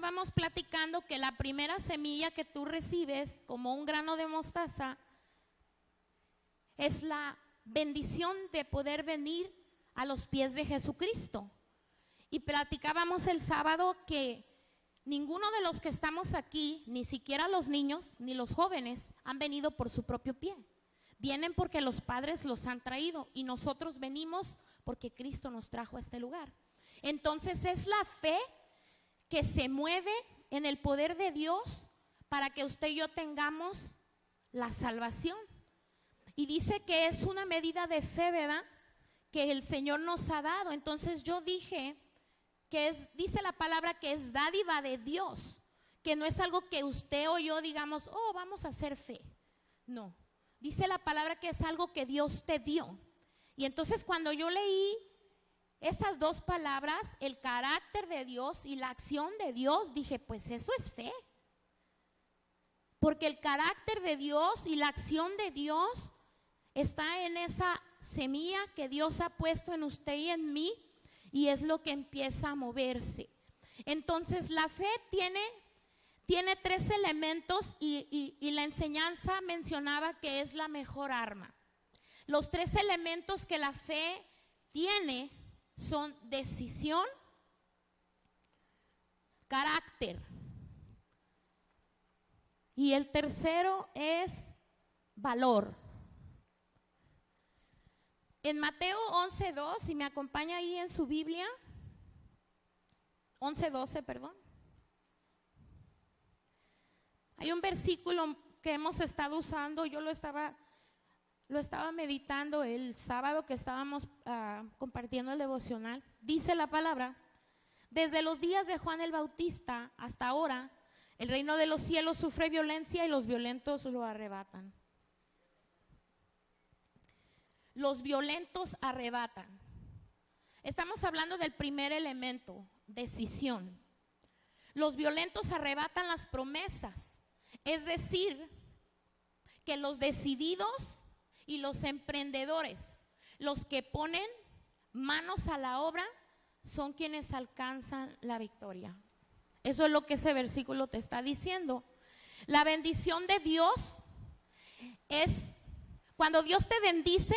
estábamos platicando que la primera semilla que tú recibes como un grano de mostaza es la bendición de poder venir a los pies de Jesucristo. Y platicábamos el sábado que ninguno de los que estamos aquí, ni siquiera los niños ni los jóvenes, han venido por su propio pie. Vienen porque los padres los han traído y nosotros venimos porque Cristo nos trajo a este lugar. Entonces es la fe que se mueve en el poder de Dios para que usted y yo tengamos la salvación. Y dice que es una medida de fe, ¿verdad?, que el Señor nos ha dado. Entonces yo dije que dice la palabra que es dádiva de Dios, que no es algo que usted o yo digamos, oh, vamos a hacer fe. No, dice la palabra que es algo que Dios te dio. Y entonces cuando yo leí esas dos palabras, el carácter de Dios y la acción de Dios, dije, pues eso es fe. Porque el carácter de Dios y la acción de Dios está en esa semilla que Dios ha puesto en usted y en mí, y es lo que empieza a moverse. Entonces la fe tiene tres elementos y la enseñanza mencionaba que es la mejor arma. Los tres elementos que la fe tiene son decisión, carácter, y el tercero es valor. En Mateo 11:2, si me acompaña ahí en su Biblia, 11:12, perdón. Hay un versículo que hemos estado usando, yo lo estaba meditando el sábado que estábamos compartiendo el devocional. Dice la palabra: desde los días de Juan el Bautista hasta ahora, el reino de los cielos sufre violencia y los violentos lo arrebatan. Los violentos arrebatan. Estamos hablando del primer elemento, decisión. Los violentos arrebatan las promesas, es decir, que los decididos y los emprendedores, los que ponen manos a la obra, son quienes alcanzan la victoria. Eso es lo que ese versículo te está diciendo. La bendición de Dios es cuando Dios te bendice.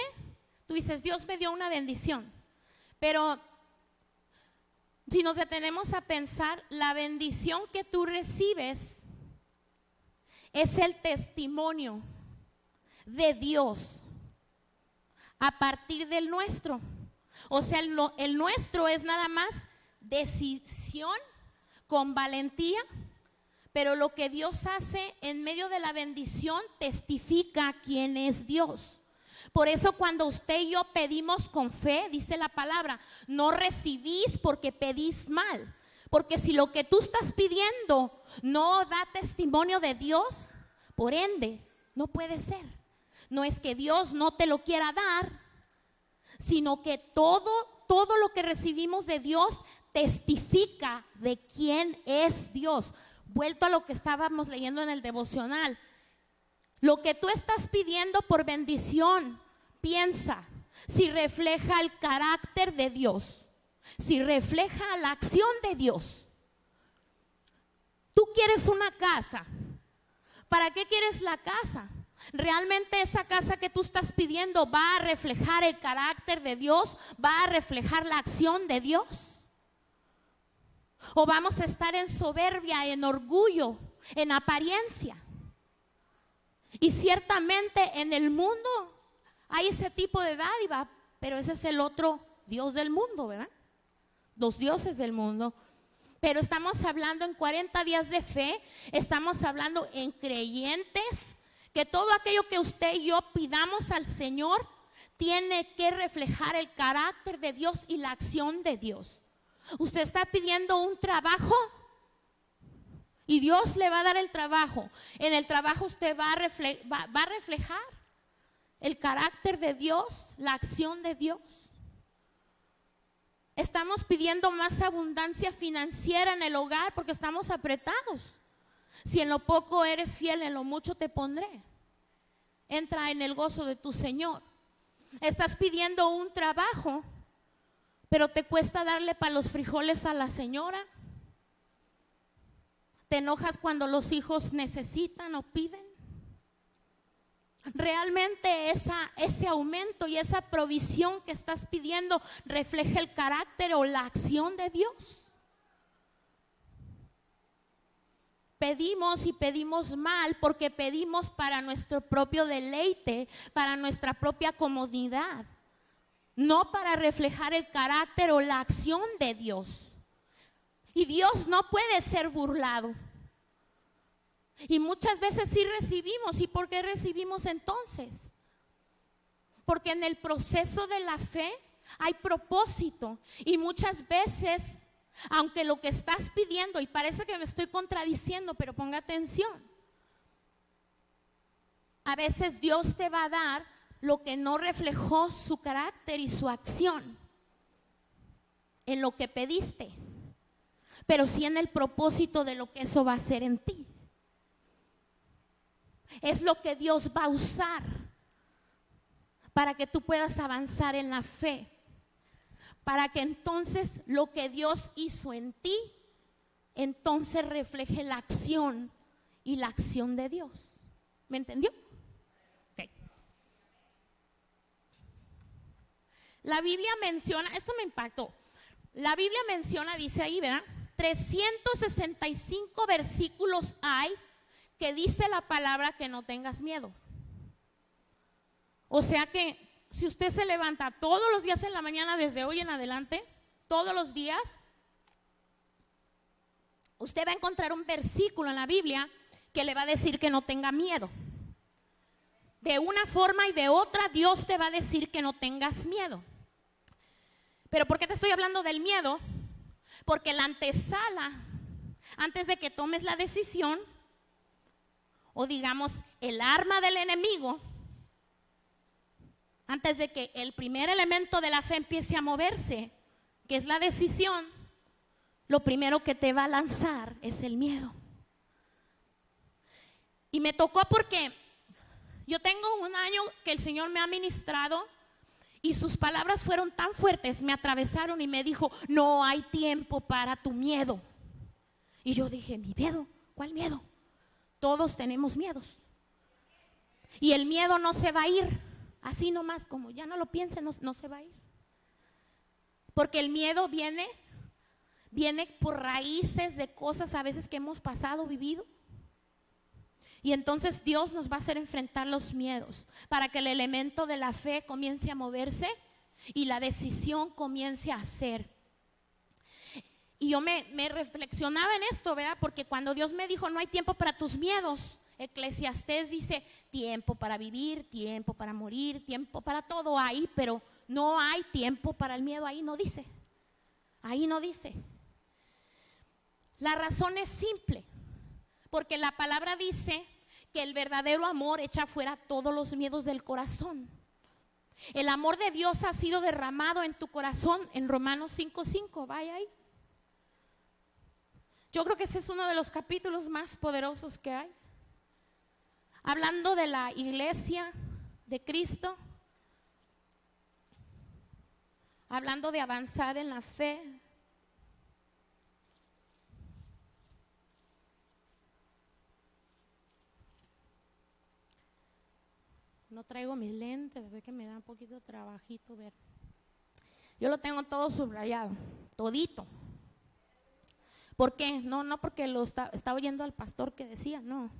Tú dices, Dios me dio una bendición, pero si nos detenemos a pensar, la bendición que tú recibes es el testimonio de Dios a partir del nuestro. O sea, el nuestro es nada más decisión con valentía, pero lo que Dios hace en medio de la bendición testifica quién es Dios. Por eso cuando usted y yo pedimos con fe, dice la palabra, no recibís porque pedís mal. Porque si lo que tú estás pidiendo no da testimonio de Dios, por ende, no puede ser. No es que Dios no te lo quiera dar, sino que todo lo que recibimos de Dios testifica de quién es Dios. Vuelto a lo que estábamos leyendo en el devocional. Lo que tú estás pidiendo por bendición, piensa si refleja el carácter de Dios, si refleja la acción de Dios. Tú quieres una casa. ¿Para qué quieres la casa? ¿Realmente esa casa que tú estás pidiendo va a reflejar el carácter de Dios? ¿Va a reflejar la acción de Dios? ¿O vamos a estar en soberbia, en orgullo, en apariencia? Y ciertamente en el mundo hay ese tipo de dádiva, pero ese es el otro Dios del mundo, ¿verdad? Los dioses del mundo. Pero estamos hablando en 40 días de fe, estamos hablando en creyentes, que todo aquello que usted y yo pidamos al Señor tiene que reflejar el carácter de Dios y la acción de Dios. Usted está pidiendo un trabajo y Dios le va a dar el trabajo. En el trabajo usted va a reflejar el carácter de Dios, la acción de Dios. Estamos pidiendo más abundancia financiera en el hogar porque estamos apretados. Si en lo poco eres fiel, en lo mucho te pondré. Entra en el gozo de tu Señor. Estás pidiendo un trabajo, pero te cuesta darle para los frijoles a la señora. ¿Te enojas cuando los hijos necesitan o piden? ¿Realmente ese aumento y esa provisión que estás pidiendo refleja el carácter o la acción de Dios? Pedimos y pedimos mal porque pedimos para nuestro propio deleite, para nuestra propia comodidad, no para reflejar el carácter o la acción de Dios. Y Dios no puede ser burlado. Y muchas veces sí recibimos. ¿Y por qué recibimos entonces? Porque en el proceso de la fe hay propósito. Y muchas veces, aunque lo que estás pidiendo, y parece que me estoy contradiciendo, pero ponga atención. A veces Dios te va a dar lo que no reflejó su carácter y su acción en lo que pediste, pero sí en el propósito de lo que eso va a hacer en ti. Es lo que Dios va a usar para que tú puedas avanzar en la fe, para que entonces lo que Dios hizo en ti, entonces refleje la acción y la acción de Dios. ¿Me entendió? Okay. La Biblia menciona, esto me impactó, la Biblia menciona, dice ahí, ¿verdad? 365 versículos hay que dice la palabra que no tengas miedo. O sea que si usted se levanta todos los días en la mañana desde hoy en adelante, todos los días, usted va a encontrar un versículo en la Biblia que le va a decir que no tenga miedo. De una forma y de otra Dios te va a decir que no tengas miedo. ¿Pero por qué te estoy hablando del miedo? Porque la antesala, antes de que tomes la decisión, o digamos el arma del enemigo, antes de que el primer elemento de la fe empiece a moverse, que es la decisión, lo primero que te va a lanzar es el miedo. Y me tocó porque yo tengo un año que el Señor me ha ministrado y sus palabras fueron tan fuertes, me atravesaron y me dijo: no hay tiempo para tu miedo. Y yo dije: ¿mi miedo? ¿Cuál miedo? Todos tenemos miedos. Y el miedo no se va a ir así nomás, como ya no lo piense, no se va a ir. Porque el miedo viene por raíces de cosas a veces que hemos pasado, vivido. Y entonces Dios nos va a hacer enfrentar los miedos para que el elemento de la fe comience a moverse y la decisión comience a hacer. Y yo me reflexionaba en esto, ¿verdad? Porque cuando Dios me dijo: no hay tiempo para tus miedos, Eclesiastés dice: tiempo para vivir, tiempo para morir, tiempo para todo hay, pero no hay tiempo para el miedo. Ahí no dice. Ahí no dice. La razón es simple, porque la palabra dice que el verdadero amor echa fuera todos los miedos del corazón. El amor de Dios ha sido derramado en tu corazón en Romanos 5:5. Vaya ahí. Yo creo que ese es uno de los capítulos más poderosos que hay. Hablando de la iglesia de Cristo, hablando de avanzar en la fe. No traigo mis lentes, así que me da un poquito de trabajito ver. Yo lo tengo todo subrayado, todito. ¿Por qué? No porque lo estaba oyendo al pastor que decía, no.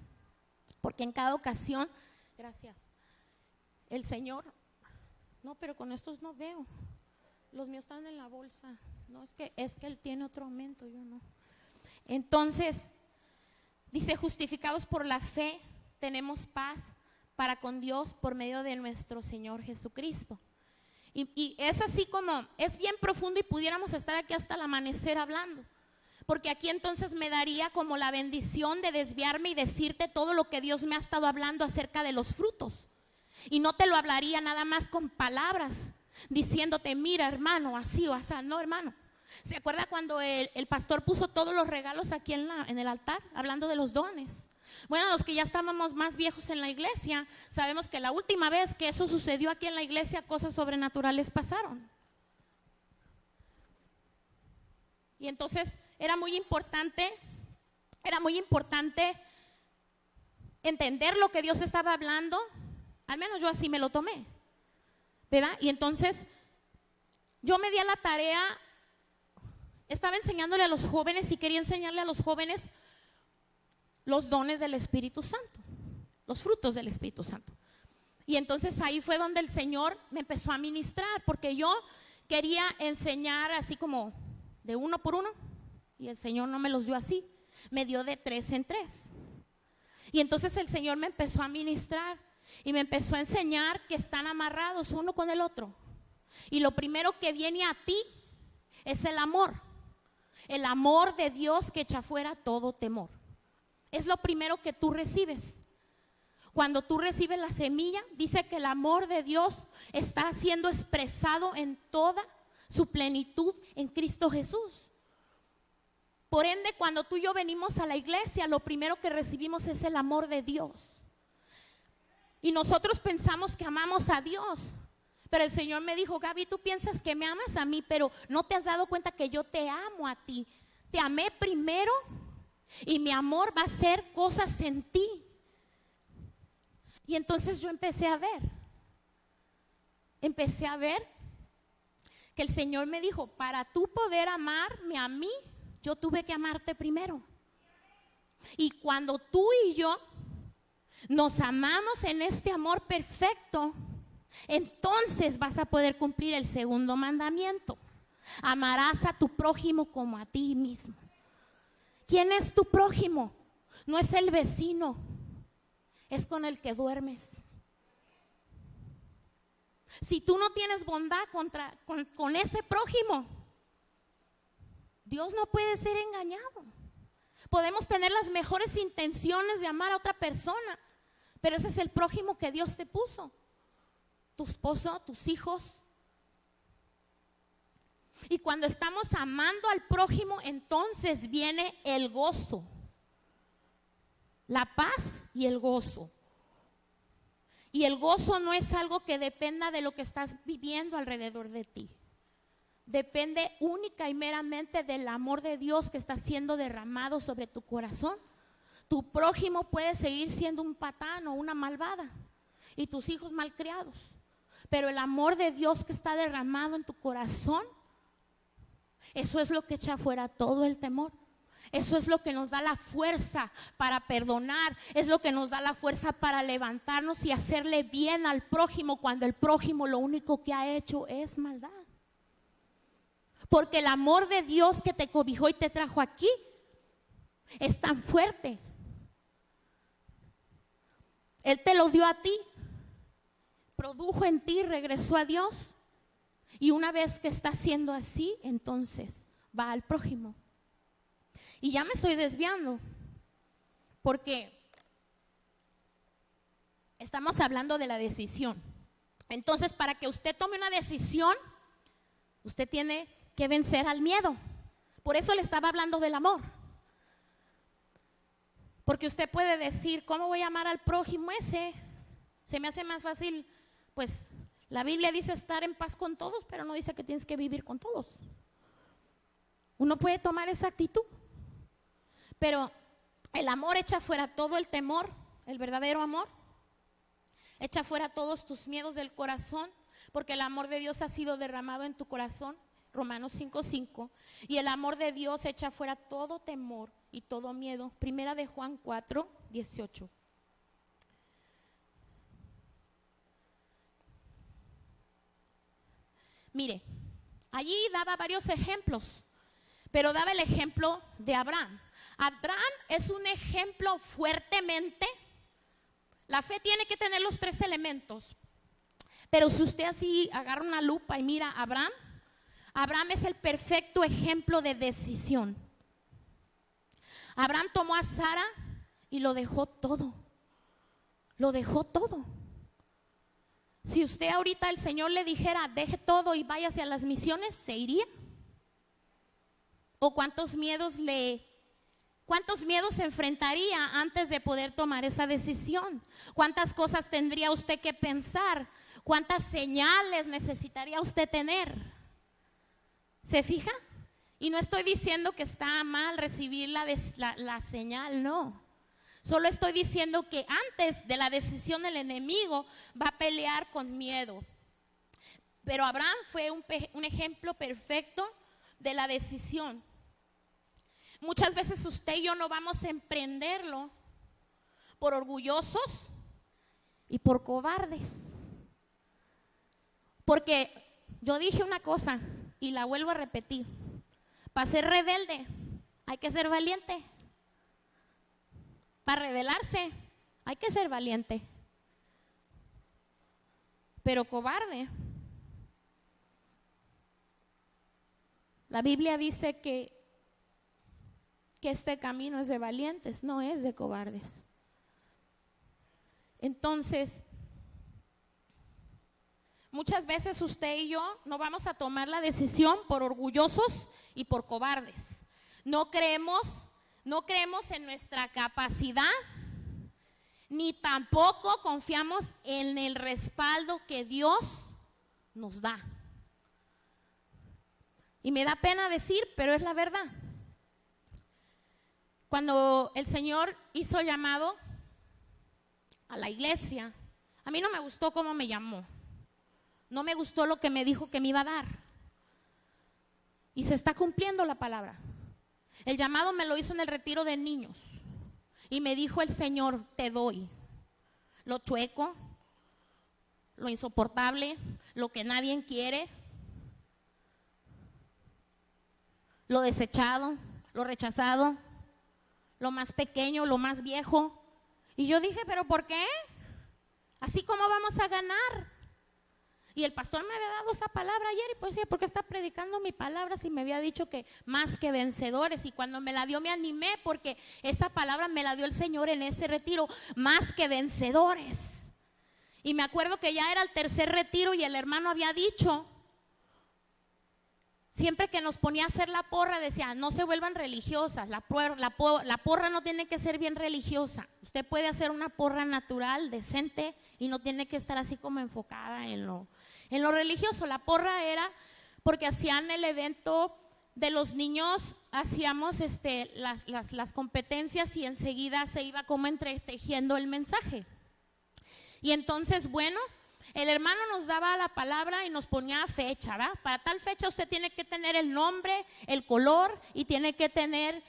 Porque en cada ocasión, gracias, el Señor, no, pero con estos no veo. Los míos están en la bolsa. No, es que Él tiene otro aumento, yo no. Entonces, dice: justificados por la fe, tenemos paz para con Dios por medio de nuestro Señor Jesucristo. Y es así como, es bien profundo y pudiéramos estar aquí hasta el amanecer hablando. Porque aquí entonces me daría como la bendición de desviarme y decirte todo lo que Dios me ha estado hablando acerca de los frutos. Y no te lo hablaría nada más con palabras, diciéndote: mira, hermano, así o así. No, hermano. ¿Se acuerda cuando el pastor puso todos los regalos aquí en el altar, hablando de los dones? Bueno, los que ya estábamos más viejos en la iglesia, sabemos que la última vez que eso sucedió aquí en la iglesia, cosas sobrenaturales pasaron. Y entonces era muy importante era muy importante entender lo que Dios estaba hablando. Al menos yo así me lo tomé, ¿verdad? Y entonces yo me di a la tarea, estaba enseñándole a los jóvenes y quería enseñarle a los jóvenes los dones del Espíritu Santo, los frutos del Espíritu Santo. Y entonces ahí fue donde el Señor me empezó a ministrar, porque yo quería enseñar así como de uno por uno, y el Señor no me los dio así, me dio de 3 en 3. Y entonces el Señor me empezó a ministrar y me empezó a enseñar que están amarrados uno con el otro. Y lo primero que viene a ti es el amor de Dios que echa fuera todo temor. Es lo primero que tú recibes. Cuando tú recibes la semilla, dice que el amor de Dios está siendo expresado en toda su plenitud en Cristo Jesús. Por ende, cuando tú y yo venimos a la iglesia, lo primero que recibimos es el amor de Dios. Y nosotros pensamos que amamos a Dios, pero el Señor me dijo: Gaby, tú piensas que me amas a mí, pero no te has dado cuenta que yo te amo a ti. Te amé primero y mi amor va a hacer cosas en ti. Y entonces yo empecé a ver que el Señor me dijo: para tú poder amarme a mí, yo tuve que amarte primero. Y cuando tú y yo nos amamos en este amor perfecto, entonces vas a poder cumplir el segundo mandamiento: amarás a tu prójimo como a ti mismo. ¿Quién es tu prójimo? No es el vecino, es con el que duermes. Si tú no tienes bondad con ese prójimo, Dios no puede ser engañado. Podemos tener las mejores intenciones de amar a otra persona, pero ese es el prójimo que Dios te puso: tu esposo, tus hijos. Y cuando estamos amando al prójimo, entonces viene el gozo, la paz y el gozo. Y el gozo no es algo que dependa de lo que estás viviendo alrededor de ti. Depende única y meramente del amor de Dios que está siendo derramado sobre tu corazón. Tu prójimo puede seguir siendo un patán o una malvada y tus hijos malcriados, pero el amor de Dios que está derramado en tu corazón, eso es lo que echa fuera todo el temor. Eso es lo que nos da la fuerza para perdonar, es lo que nos da la fuerza para levantarnos y hacerle bien al prójimo cuando el prójimo lo único que ha hecho es maldad. Porque el amor de Dios que te cobijó y te trajo aquí es tan fuerte. Él te lo dio a ti, produjo en ti, regresó a Dios. Y una vez que está siendo así, entonces va al prójimo. Y ya me estoy desviando, porque estamos hablando de la decisión. Entonces, para que usted tome una decisión, usted tiene que vencer al miedo. Por eso le estaba hablando del amor. Porque usted puede decir: ¿cómo voy a amar al prójimo ese? Se me hace más fácil, pues la Biblia dice estar en paz con todos, pero no dice que tienes que vivir con todos. Uno puede tomar esa actitud, pero el amor echa fuera todo el temor, el verdadero amor. Echa fuera todos tus miedos del corazón, porque el amor de Dios ha sido derramado en tu corazón. Romanos 5:5. Y el amor de Dios echa fuera todo temor y todo miedo. Primera de Juan 4:18. Mire, allí daba varios ejemplos, pero daba el ejemplo de Abraham. Abraham es un ejemplo fuertemente. La fe tiene que tener los 3 elementos, pero si usted así agarra una lupa y mira a Abraham es el perfecto ejemplo de decisión. Abraham tomó a Sara y lo dejó todo. Lo dejó todo. Si usted ahorita el Señor le dijera: deje todo y váyase a las misiones, ¿se iría? ¿O cuántos miedos se enfrentaría antes de poder tomar esa decisión? ¿Cuántas cosas tendría usted que pensar? ¿Cuántas señales necesitaría usted tener? ¿Se fija? Y no estoy diciendo que está mal recibir la señal, no. Solo estoy diciendo que antes de la decisión del enemigo va a pelear con miedo. Pero Abraham fue un ejemplo perfecto de la decisión. Muchas veces usted y yo no vamos a emprenderlo por orgullosos y por cobardes. Porque yo dije una cosa y la vuelvo a repetir. Para ser rebelde hay que ser valiente. Para rebelarse hay que ser valiente. Pero cobarde. La Biblia dice que este camino es de valientes, no es de cobardes. Entonces, muchas veces usted y yo no vamos a tomar la decisión por orgullosos y por cobardes. No creemos en nuestra capacidad, ni tampoco confiamos en el respaldo que Dios nos da. Y me da pena decir, pero es la verdad. Cuando el Señor hizo llamado a la iglesia, a mí no me gustó cómo me llamó. No me gustó lo que me dijo que me iba a dar. Y se está cumpliendo la palabra. El llamado me lo hizo en el retiro de niños. Y me dijo el Señor, te doy lo chueco, lo insoportable, lo que nadie quiere, lo desechado, lo rechazado, lo más pequeño, lo más viejo. Y yo dije, ¿pero por qué? ¿Así cómo vamos a ganar? Y el pastor me había dado esa palabra ayer y pues decía, ¿por qué está predicando mi palabra si me había dicho que más que vencedores? Y cuando me la dio me animé porque esa palabra me la dio el Señor en ese retiro, más que vencedores. Y me acuerdo que ya era el tercer retiro y el hermano había dicho, siempre que nos ponía a hacer la porra decía, no se vuelvan religiosas, la porra no tiene que ser bien religiosa. Usted puede hacer una porra natural, decente, y no tiene que estar así como enfocada en lo religioso. La porra era porque hacían el evento de los niños, hacíamos las competencias y enseguida se iba como entretejiendo el mensaje. Y entonces, bueno, el hermano nos daba la palabra y nos ponía fecha, ¿verdad? Para tal fecha usted tiene que tener el nombre, el color y tiene que tener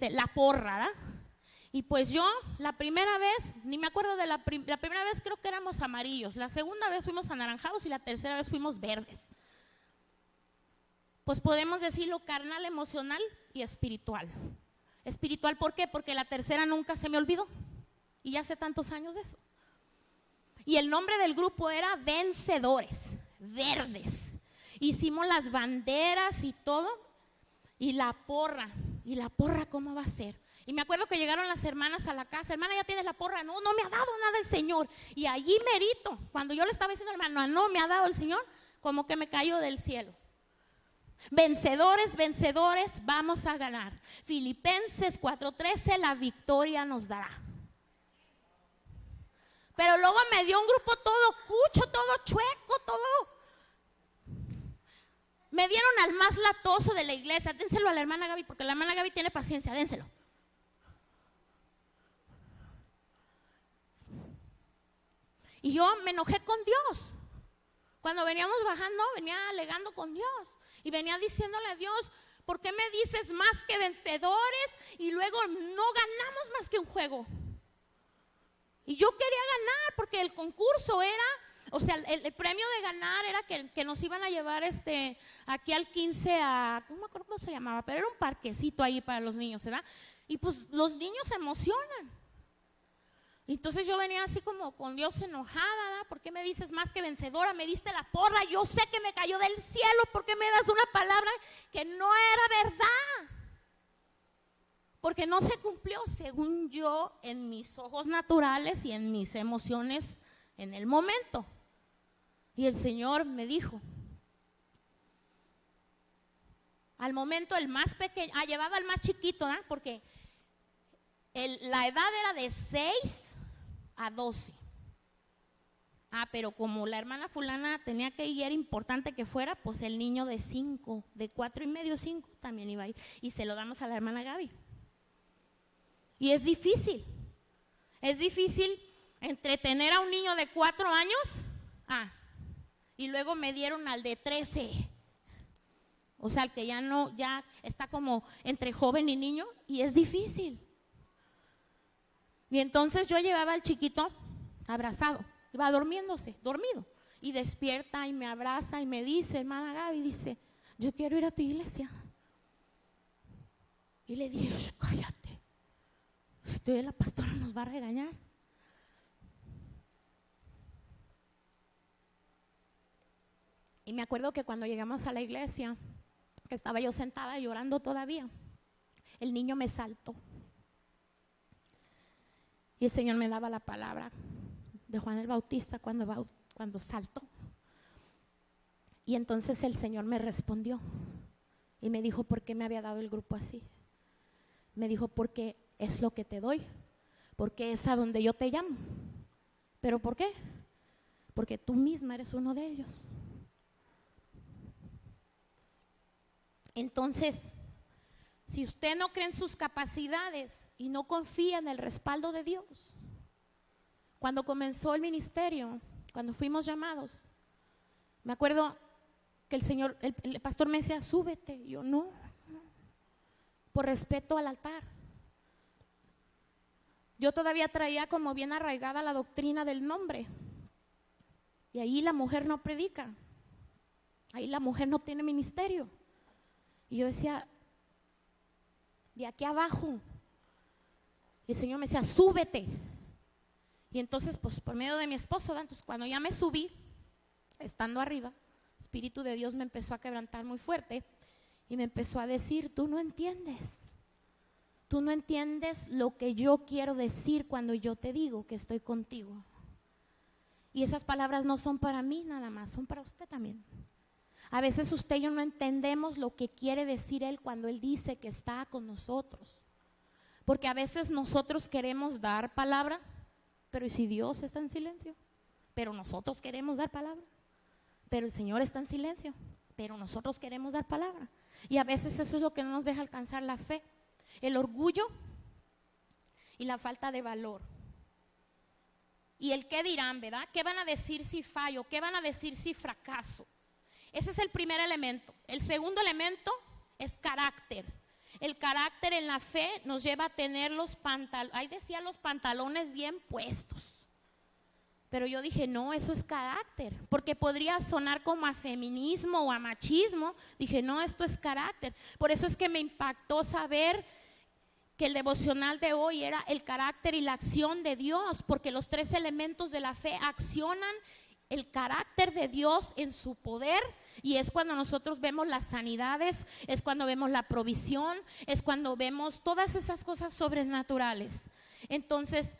la porra, ¿verdad? Y pues yo, la primera vez, ni me acuerdo de la primera vez creo que éramos amarillos, la segunda vez fuimos anaranjados y la tercera vez fuimos verdes. Pues podemos decirlo carnal, emocional y espiritual. Espiritual, ¿por qué? Porque la tercera nunca se me olvidó y ya hace tantos años de eso. Y el nombre del grupo era Vencedores, verdes. Hicimos las banderas y todo. Y la porra, ¿cómo va a ser? Y me acuerdo que llegaron las hermanas a la casa. Hermana, ¿ya tienes la porra? No, no me ha dado nada el Señor. Y allí merito, cuando yo le estaba diciendo al hermano, no me ha dado el Señor, como que me cayó del cielo. Vencedores, vencedores, vamos a ganar. Filipenses 4:13, la victoria nos dará. Pero luego me dio un grupo todo cucho, todo chueco, todo. Me dieron al más latoso de la iglesia. Dénselo a la hermana Gaby, porque la hermana Gaby tiene paciencia, dénselo. Y yo me enojé con Dios. Cuando veníamos bajando, venía alegando con Dios. Y venía diciéndole a Dios, ¿por qué me dices más que vencedores? Y luego no ganamos más que un juego. Y yo quería ganar porque el concurso era, o sea, el premio de ganar era que nos iban a llevar aquí al 15 no me acuerdo cómo se llamaba, pero era un parquecito ahí para los niños, ¿verdad? Y pues los niños se emocionan. Entonces yo venía así como con Dios enojada, ¿verdad? ¿Por qué me dices más que vencedora? Me diste la porra, yo sé que me cayó del cielo, ¿por qué me das una palabra que no era verdad? Porque no se cumplió según yo en mis ojos naturales y en mis emociones en el momento. Y el Señor me dijo, al momento el más pequeño, llevaba al más chiquito, ¿eh? Porque la edad era de 6 a 12. Pero como la hermana fulana tenía que ir, era importante que fuera, pues el niño de 5, de 4 y medio, 5, también iba a ir. Y se lo damos a la hermana Gaby. Y es difícil entretener a un niño de 4 años. Y luego me dieron al de 13. O sea, el que ya está como entre joven y niño, y es difícil. Y entonces yo llevaba al chiquito abrazado, iba dormido, y despierta y me abraza y me dice, hermana Gaby, dice, yo quiero ir a tu iglesia. Y le dije, cállate, si la pastora nos va a regañar. Y me acuerdo que cuando llegamos a la iglesia, que estaba yo sentada llorando todavía, el niño me saltó. Y el Señor me daba la palabra de Juan el Bautista cuando saltó. Y entonces el Señor me respondió y me dijo, ¿por qué me había dado el grupo así? Me dijo, porque es lo que te doy, porque es a donde yo te llamo. ¿Pero por qué? Porque tú misma eres uno de ellos. Entonces, si usted no cree en sus capacidades y no confía en el respaldo de Dios, cuando comenzó el ministerio, cuando fuimos llamados, me acuerdo que el pastor me decía, súbete. Y yo, no, por respeto al altar. Yo todavía traía como bien arraigada la doctrina del nombre. Y ahí la mujer no predica, ahí la mujer no tiene ministerio. Y yo decía, de aquí abajo. Y el Señor me decía, súbete. Y entonces, pues por medio de mi esposo, entonces cuando ya me subí, estando arriba, el Espíritu de Dios me empezó a quebrantar muy fuerte y me empezó a decir, tú no entiendes lo que yo quiero decir cuando yo te digo que estoy contigo. Y esas palabras no son para mí nada más, son para usted también. A veces usted y yo no entendemos lo que quiere decir Él cuando Él dice que está con nosotros. Porque a veces nosotros queremos dar palabra, pero ¿y si Dios está en silencio? Pero nosotros queremos dar palabra, pero el Señor está en silencio, pero nosotros queremos dar palabra. Y a veces eso es lo que no nos deja alcanzar la fe, el orgullo y la falta de valor. Y el qué dirán, ¿verdad? ¿Qué van a decir si fallo? ¿Qué van a decir si fracaso? Ese es el primer elemento. El segundo elemento es carácter. El carácter en la fe nos lleva a tener los pantalones bien puestos. Pero yo dije, no, eso es carácter, porque podría sonar como a feminismo o a machismo. Dije, no, esto es carácter. Por eso es que me impactó saber que el devocional de hoy era el carácter y la acción de Dios, porque los 3 elementos de la fe accionan el carácter de Dios en su poder, y es cuando nosotros vemos las sanidades, es cuando vemos la provisión, es cuando vemos todas esas cosas sobrenaturales. Entonces,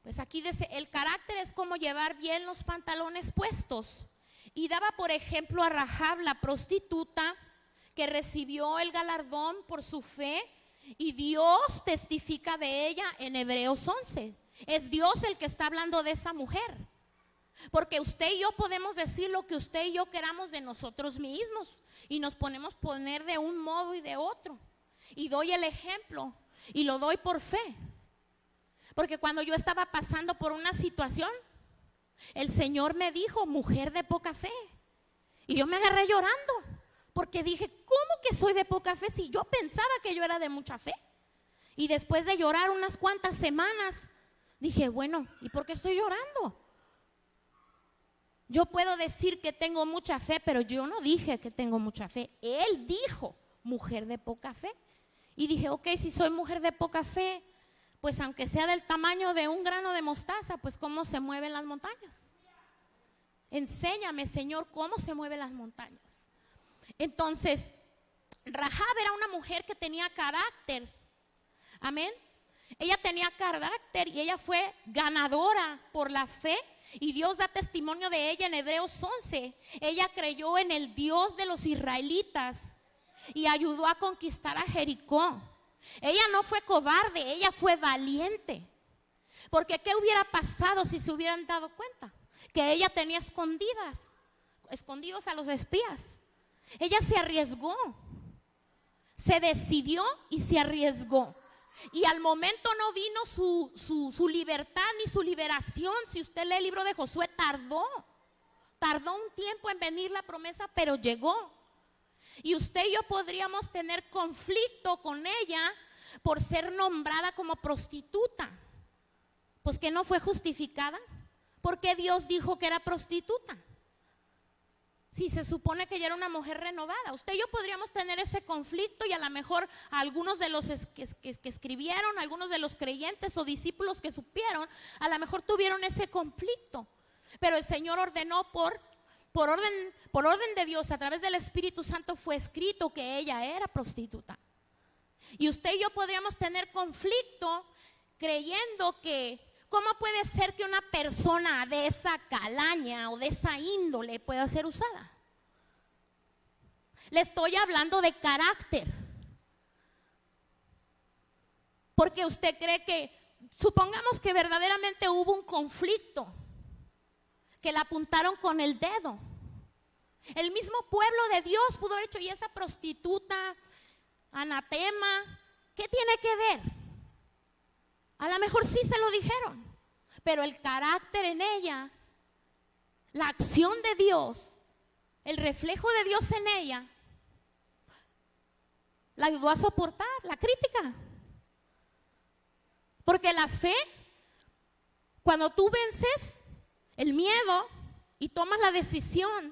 pues aquí dice, el carácter es como llevar bien los pantalones puestos. Y daba por ejemplo a Rahab, la prostituta, que recibió el galardón por su fe, y Dios testifica de ella en Hebreos 11. Es Dios el que está hablando de esa mujer. Porque usted y yo podemos decir lo que usted y yo queramos de nosotros mismos, y nos ponemos poner de un modo y de otro. Y doy el ejemplo, y lo doy por fe. Porque cuando yo estaba pasando por una situación, el Señor me dijo, mujer de poca fe. Y yo me agarré llorando, porque dije, ¿cómo que soy de poca fe si yo pensaba que yo era de mucha fe? Y después de llorar unas cuantas semanas, dije, bueno, ¿y por qué estoy llorando? Yo puedo decir que tengo mucha fe, pero yo no dije que tengo mucha fe. Él dijo, mujer de poca fe. Y dije, ok, si soy mujer de poca fe, pues aunque sea del tamaño de un grano de mostaza, pues ¿cómo se mueven las montañas? Enséñame, Señor, cómo se mueven las montañas. Entonces, Rahab era una mujer que tenía carácter. Amén. Ella tenía carácter y ella fue ganadora por la fe. Y Dios da testimonio de ella en Hebreos 11. Ella creyó en el Dios de los israelitas y ayudó a conquistar a Jericó. Ella no fue cobarde, ella fue valiente. Porque ¿qué hubiera pasado si se hubieran dado cuenta? que ella tenía escondidos a los espías. Ella se arriesgó, se decidió y se arriesgó. Y al momento no vino su libertad ni su liberación. Si usted lee el libro de Josué, tardó un tiempo en venir la promesa, pero llegó. Y usted y yo podríamos tener conflicto con ella por ser nombrada como prostituta. Pues que no fue justificada. ¿Por qué Dios dijo que era prostituta? Si se supone que ella era una mujer renovada. Usted y yo podríamos tener ese conflicto, y a lo mejor algunos de los que escribieron, algunos de los creyentes o discípulos que supieron, a lo mejor tuvieron ese conflicto. Pero el Señor ordenó por orden de Dios, a través del Espíritu Santo fue escrito que ella era prostituta. Y usted y yo podríamos tener conflicto creyendo que ¿cómo puede ser que una persona de esa calaña o de esa índole pueda ser usada? Le estoy hablando de carácter. Porque usted cree que, supongamos que verdaderamente hubo un conflicto, que la apuntaron con el dedo. El mismo pueblo de Dios pudo haber hecho, y esa prostituta, anatema, ¿qué tiene que ver? A lo mejor sí se lo dijeron, pero el carácter en ella, la acción de Dios, el reflejo de Dios en ella, la ayudó a soportar la crítica. Porque la fe, cuando tú vences el miedo y tomas la decisión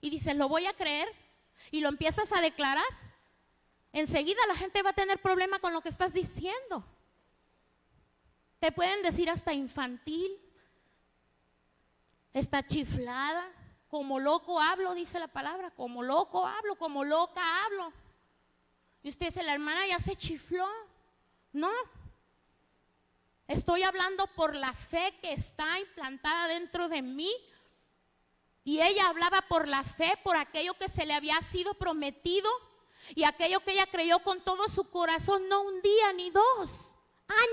y dices, lo voy a creer, y lo empiezas a declarar, enseguida la gente va a tener problema con lo que estás diciendo. Te pueden decir hasta infantil, está chiflada, como loco hablo, dice la palabra, como loco hablo, como loca hablo. Y usted dice, la hermana ya se chifló. No, estoy hablando por la fe que está implantada dentro de mí. Y ella hablaba por la fe, por aquello que se le había sido prometido y aquello que ella creyó con todo su corazón, no un día ni 2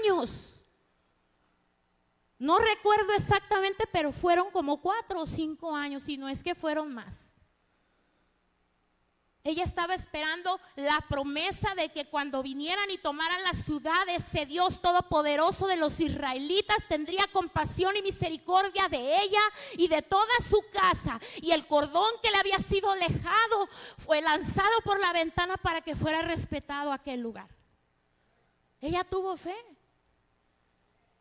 años. No recuerdo exactamente, pero fueron como 4 o 5 años, y no es que fueron más. Ella estaba esperando la promesa de que cuando vinieran y tomaran las ciudades, ese Dios todopoderoso de los israelitas tendría compasión y misericordia de ella y de toda su casa. Y el cordón que le había sido dejado fue lanzado por la ventana para que fuera respetado aquel lugar. Ella tuvo fe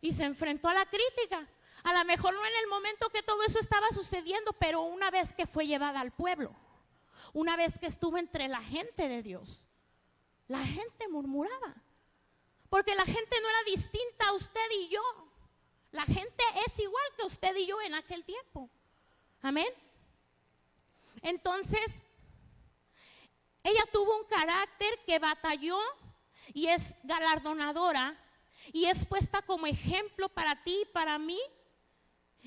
y se enfrentó a la crítica. A lo mejor no en el momento que todo eso estaba sucediendo, pero una vez que fue llevada al pueblo, una vez que estuvo entre la gente de Dios, la gente murmuraba, porque la gente no era distinta a usted y yo. La gente es igual que usted y yo en aquel tiempo. Amén. Entonces, ella tuvo un carácter que batalló y es galardonadora y es puesta como ejemplo para ti y para mí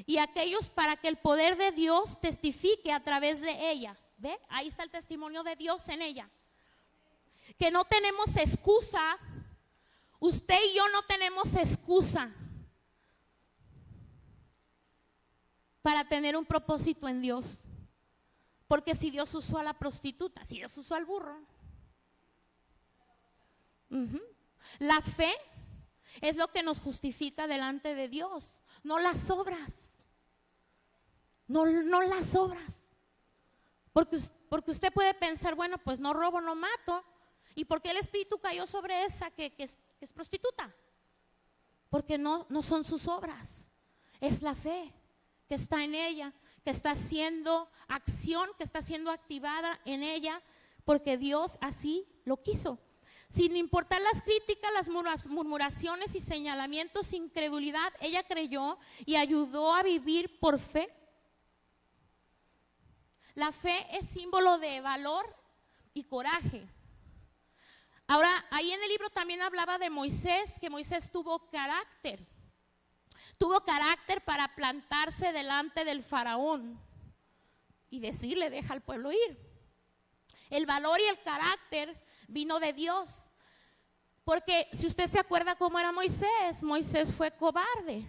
y aquellos, para que el poder de Dios testifique a través de ella. ¿Ve? Ahí está el testimonio de Dios en ella. Que no tenemos excusa. Usted y yo no tenemos excusa para tener un propósito en Dios. Porque si Dios usó a la prostituta, si Dios usó al burro. La fe es lo que nos justifica delante de Dios, no las obras. No las obras. Porque usted puede pensar, bueno, pues no robo, no mato. ¿Y por qué el espíritu cayó sobre esa que es prostituta? Porque no son sus obras. Es la fe que está en ella, que está haciendo acción, que está siendo activada en ella, porque Dios así lo quiso. Sin importar las críticas, las murmuraciones y señalamientos, incredulidad, ella creyó y ayudó a vivir por fe. La fe es símbolo de valor y coraje. Ahora, ahí en el libro también hablaba de Moisés, que Moisés tuvo carácter. Tuvo carácter para plantarse delante del faraón y decirle, deja al pueblo ir. El valor y el carácter vino de Dios. Porque si usted se acuerda cómo era Moisés, Moisés fue cobarde.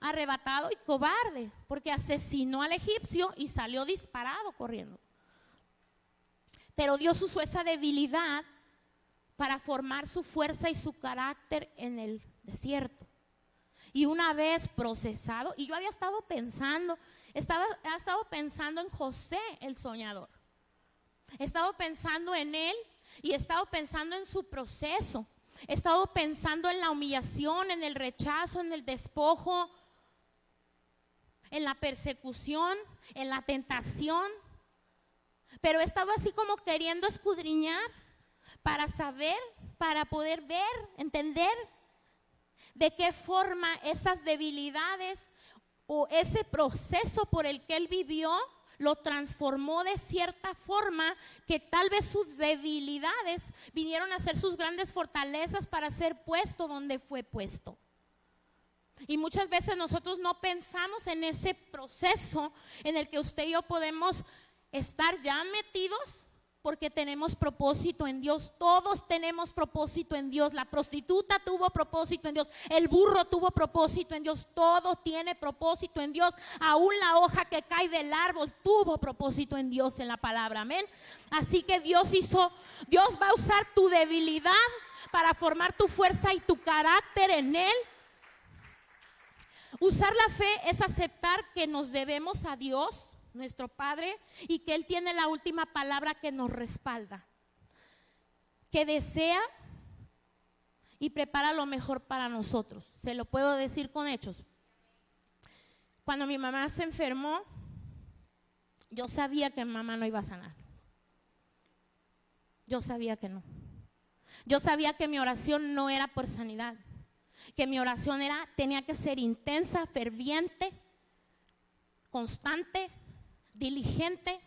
arrebatado y cobarde, porque asesinó al egipcio y salió disparado corriendo. Pero Dios usó esa debilidad para formar su fuerza y su carácter en el desierto. Y una vez procesado, y yo había estado pensando, he estado pensando en José el soñador. He estado pensando en él y he estado pensando en su proceso. He estado pensando en la humillación, en el rechazo, en el despojo, en la persecución, en la tentación. Pero he estado así como queriendo escudriñar para saber, para poder ver, entender de qué forma esas debilidades o ese proceso por el que él vivió lo transformó de cierta forma que tal vez sus debilidades vinieron a ser sus grandes fortalezas para ser puesto donde fue puesto. Y muchas veces nosotros no pensamos en ese proceso en el que usted y yo podemos estar ya metidos porque tenemos propósito en Dios. Todos tenemos propósito en Dios. La prostituta tuvo propósito en Dios. El burro tuvo propósito en Dios. Todo tiene propósito en Dios. Aún la hoja que cae del árbol tuvo propósito en Dios, en la palabra. Amén. Así que Dios va a usar tu debilidad para formar tu fuerza y tu carácter en Él. Usar la fe es aceptar que nos debemos a Dios, nuestro Padre, y que Él tiene la última palabra que nos respalda, que desea y prepara lo mejor para nosotros. Se lo puedo decir con hechos. Cuando mi mamá se enfermó, yo sabía que mi mamá no iba a sanar. Yo sabía que no. Yo sabía que mi oración no era por sanidad, que mi oración tenía que ser intensa, ferviente, constante, diligente,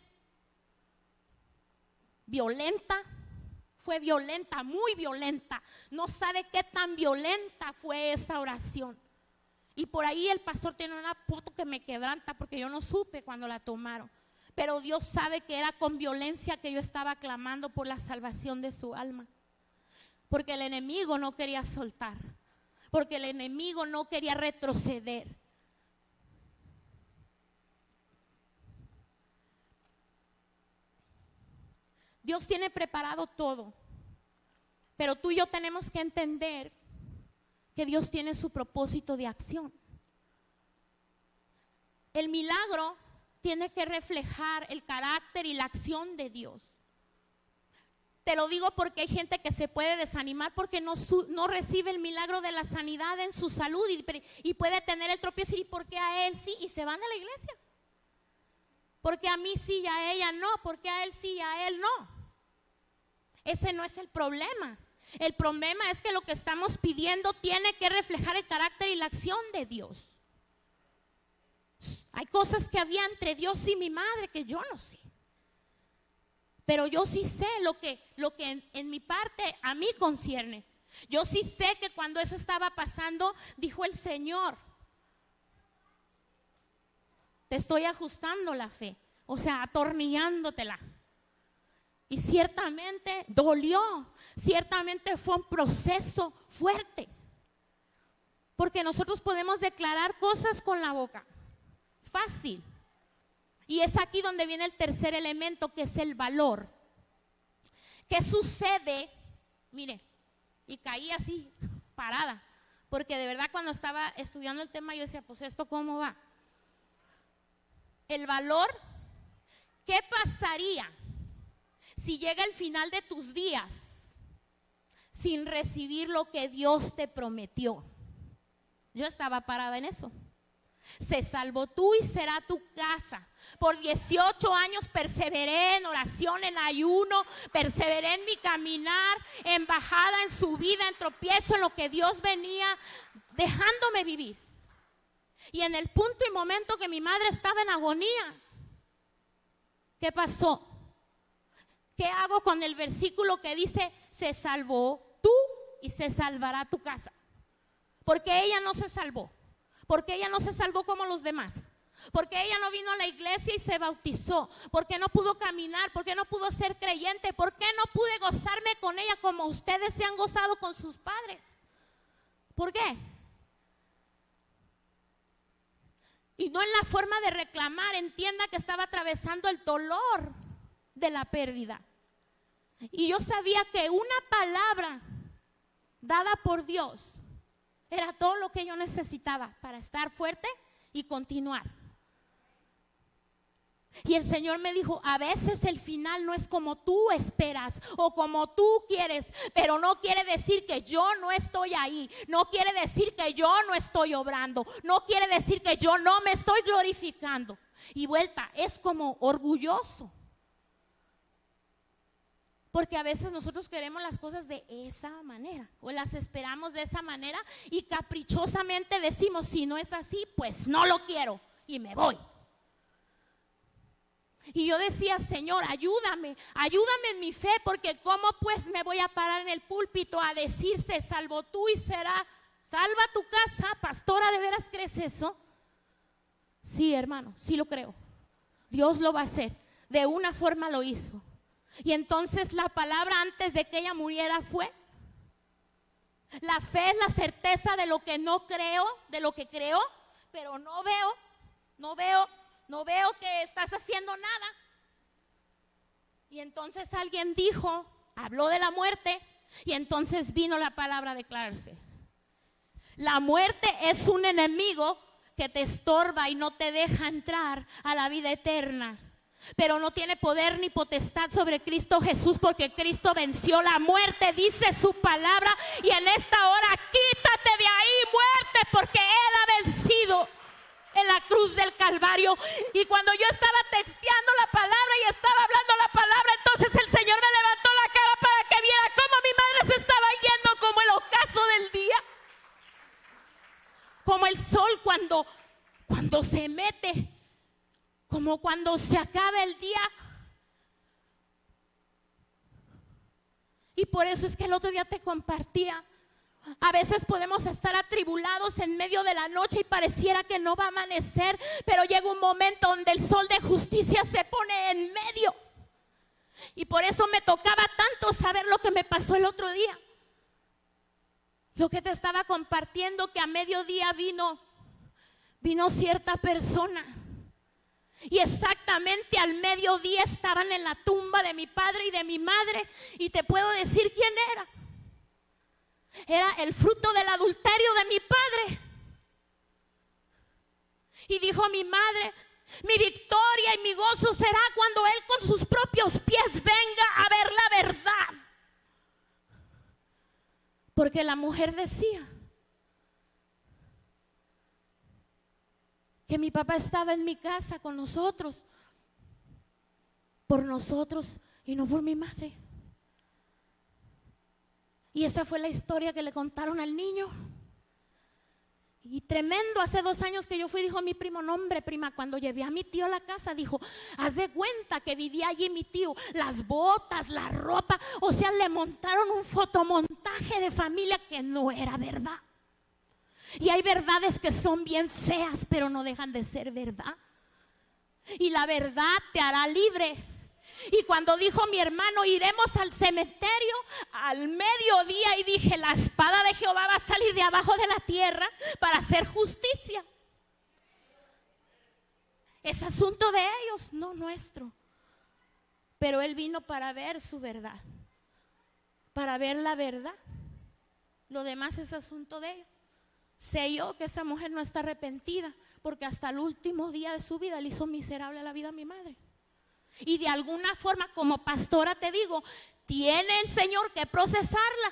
violenta. Fue violenta, muy violenta. No sabe qué tan violenta fue esa oración. Y por ahí el pastor tiene una foto que me quebranta porque yo no supe cuando la tomaron. Pero Dios sabe que era con violencia que yo estaba clamando por la salvación de su alma. Porque el enemigo no quería soltar. Porque el enemigo no quería retroceder. Dios tiene preparado todo, pero tú y yo tenemos que entender que Dios tiene su propósito de acción. El milagro tiene que reflejar el carácter y la acción de Dios. Te lo digo porque hay gente que se puede desanimar porque no recibe el milagro de la sanidad en su salud y puede tener el tropiezo. ¿Y por qué a él sí? Y se van de la iglesia. Porque a mí sí y a ella no, porque a él sí y a él no. Ese no es el problema. El problema es que lo que estamos pidiendo tiene que reflejar el carácter y la acción de Dios. Hay cosas que había entre Dios y mi madre que yo no sé. Pero yo sí sé lo que en mi parte a mí concierne. Yo sí sé que cuando eso estaba pasando, dijo el Señor, te estoy ajustando la fe, o sea, atornillándotela. Y ciertamente dolió, ciertamente fue un proceso fuerte. Porque nosotros podemos declarar cosas con la boca, fácil. Y es aquí donde viene el tercer elemento, que es el valor. ¿Qué sucede? Mire, y caí así, parada. Porque de verdad cuando estaba estudiando el tema yo decía, pues esto ¿cómo va? El valor, ¿qué pasaría si llega el final de tus días sin recibir lo que Dios te prometió? Yo estaba parada en eso. Se salvó tú y será tu casa. Por 18 años perseveré en oración, en ayuno, perseveré en mi caminar, en bajada, en subida, en tropiezo, en lo que Dios venía dejándome vivir. Y en el punto y momento que mi madre estaba en agonía, ¿qué pasó? ¿Qué hago con el versículo que dice, se salvó tú y se salvará tu casa? Porque ella no se salvó. Porque ella no se salvó como los demás. Porque ella no vino a la iglesia y se bautizó. Porque no pudo caminar. Porque no pudo ser creyente. Porque no pude gozarme con ella como ustedes se han gozado con sus padres. ¿Por qué? Y no en la forma de reclamar, entienda que estaba atravesando el dolor de la pérdida. Y yo sabía que una palabra dada por Dios era todo lo que yo necesitaba para estar fuerte y continuar. Y el Señor me dijo, a veces el final no es como tú esperas o como tú quieres, pero no quiere decir que yo no estoy ahí, no quiere decir que yo no estoy obrando, no quiere decir que yo no me estoy glorificando. Y vuelta, es como orgulloso. Porque a veces nosotros queremos las cosas de esa manera o las esperamos de esa manera y caprichosamente decimos, si no es así, pues no lo quiero y me voy. Y yo decía, Señor, ayúdame en mi fe, porque cómo pues me voy a parar en el púlpito a decirse, salvo tú y será, salva tu casa, pastora, ¿de veras crees eso? Sí, hermano, sí lo creo. Dios lo va a hacer, de una forma lo hizo. Y entonces la palabra antes de que ella muriera fue, la fe es la certeza de lo que no creo, de lo que creo, pero no veo que estás haciendo nada. Y entonces alguien dijo, habló de la muerte, y entonces vino la palabra a declararse. La muerte es un enemigo que te estorba y no te deja entrar a la vida eterna. Pero no tiene poder ni potestad sobre Cristo Jesús, porque Cristo venció la muerte, dice su palabra. Y en esta hora, quítate de ahí, muerte, porque Él ha vencido en la cruz del Calvario. Y cuando yo estaba texteando la palabra y estaba hablando la palabra, entonces el Señor me levantó la cara para que viera cómo mi madre se estaba yendo como el ocaso del día, como el sol cuando se mete, como cuando se acaba el día. Y por eso es que el otro día te compartía, a veces podemos estar atribulados en medio de la noche y pareciera que no va a amanecer, pero llega un momento donde el sol de justicia se pone en medio. Y por eso me tocaba tanto saber lo que me pasó el otro día. Lo que te estaba compartiendo, que a mediodía vino cierta persona. Y exactamente al mediodía estaban en la tumba de mi padre y de mi madre. Y te puedo decir quién era. Era el fruto del adulterio de mi padre. Y dijo mi madre, mi victoria y mi gozo será cuando él con sus propios pies venga a ver la verdad. Porque la mujer decía que mi papá estaba en mi casa con nosotros, por nosotros y no por mi madre. Y esa fue la historia que le contaron al niño. Y tremendo, hace 2 años que yo fui, dijo mi primo, no hombre, prima, cuando llevé a mi tío a la casa, dijo, haz de cuenta que vivía allí mi tío, las botas, la ropa, o sea, le montaron un fotomontaje de familia que no era verdad. Y hay verdades que son bien feas, pero no dejan de ser verdad. Y la verdad te hará libre. Y cuando dijo mi hermano, iremos al cementerio al mediodía, y dije, la espada de Jehová va a salir de abajo de la tierra para hacer justicia. Es asunto de ellos, no nuestro. Pero él vino para ver su verdad, para ver la verdad. Lo demás es asunto de ellos. Sé yo que esa mujer no está arrepentida, porque hasta el último día de su vida le hizo miserable la vida a mi madre. Y de alguna forma, como pastora te digo, tiene el Señor que procesarla,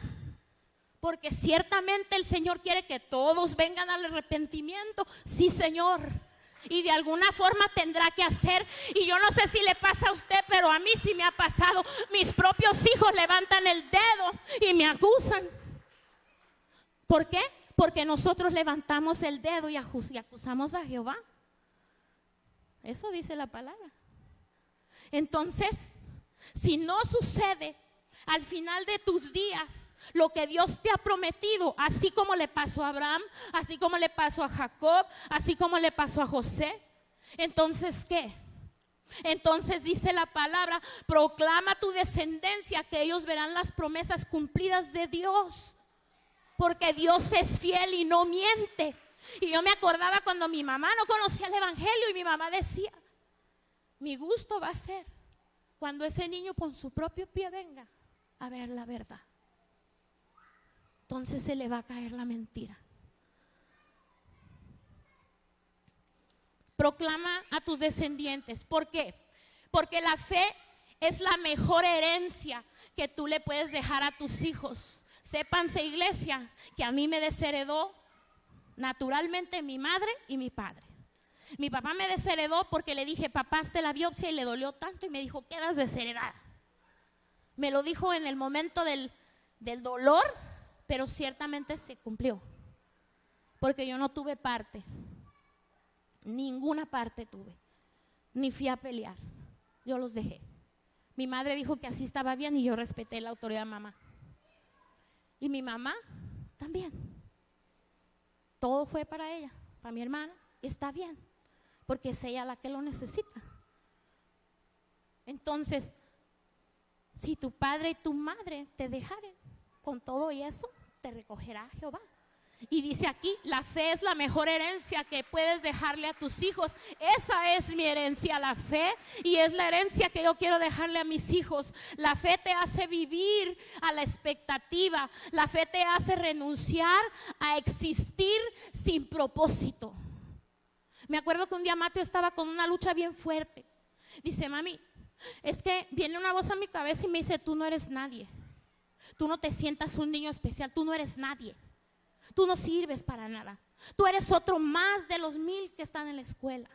porque ciertamente el Señor quiere que todos vengan al arrepentimiento. Sí, Señor. Y de alguna forma tendrá que hacer. Y yo no sé si le pasa a usted, pero a mí sí me ha pasado. Mis propios hijos levantan el dedo y me acusan. ¿Por qué? Porque nosotros levantamos el dedo y acusamos a Jehová. Eso dice la palabra. Entonces, si no sucede al final de tus días lo que Dios te ha prometido, así como le pasó a Abraham, así como le pasó a Jacob, así como le pasó a José, entonces ¿qué? Entonces dice la palabra, proclama tu descendencia que ellos verán las promesas cumplidas de Dios, porque Dios es fiel y no miente. Y yo me acordaba cuando mi mamá no conocía el evangelio y mi mamá decía, mi gusto va a ser cuando ese niño con su propio pie venga a ver la verdad. Entonces se le va a caer la mentira. Proclama a tus descendientes. ¿Por qué? Porque la fe es la mejor herencia que tú le puedes dejar a tus hijos. Sépanse, iglesia, que a mí me desheredó naturalmente mi madre y mi padre. Mi papá me desheredó porque le dije, papá, hazte la biopsia, y le dolió tanto y me dijo, quedas desheredada. Me lo dijo en el momento del dolor, pero ciertamente se cumplió. Porque yo no tuve parte, ninguna parte tuve, ni fui a pelear, yo los dejé. Mi madre dijo que así estaba bien y yo respeté la autoridad de mamá. Y mi mamá también. Todo fue para ella, para mi hermana, y está bien, porque es ella la que lo necesita. Entonces, si tu padre y tu madre te dejaren, con todo y eso, te recogerá Jehová. Y dice aquí, la fe es la mejor herencia que puedes dejarle a tus hijos. Esa es mi herencia, la fe, y es la herencia que yo quiero dejarle a mis hijos. La fe te hace vivir a la expectativa. La fe te hace renunciar a existir sin propósito. Me acuerdo que un día Mateo estaba con una lucha bien fuerte. Dice, mami, es que viene una voz a mi cabeza y me dice, tú no eres nadie. Tú no te sientas un niño especial, tú no eres nadie. Tú no sirves para nada. Tú eres otro más de los 1000 que están en la escuela.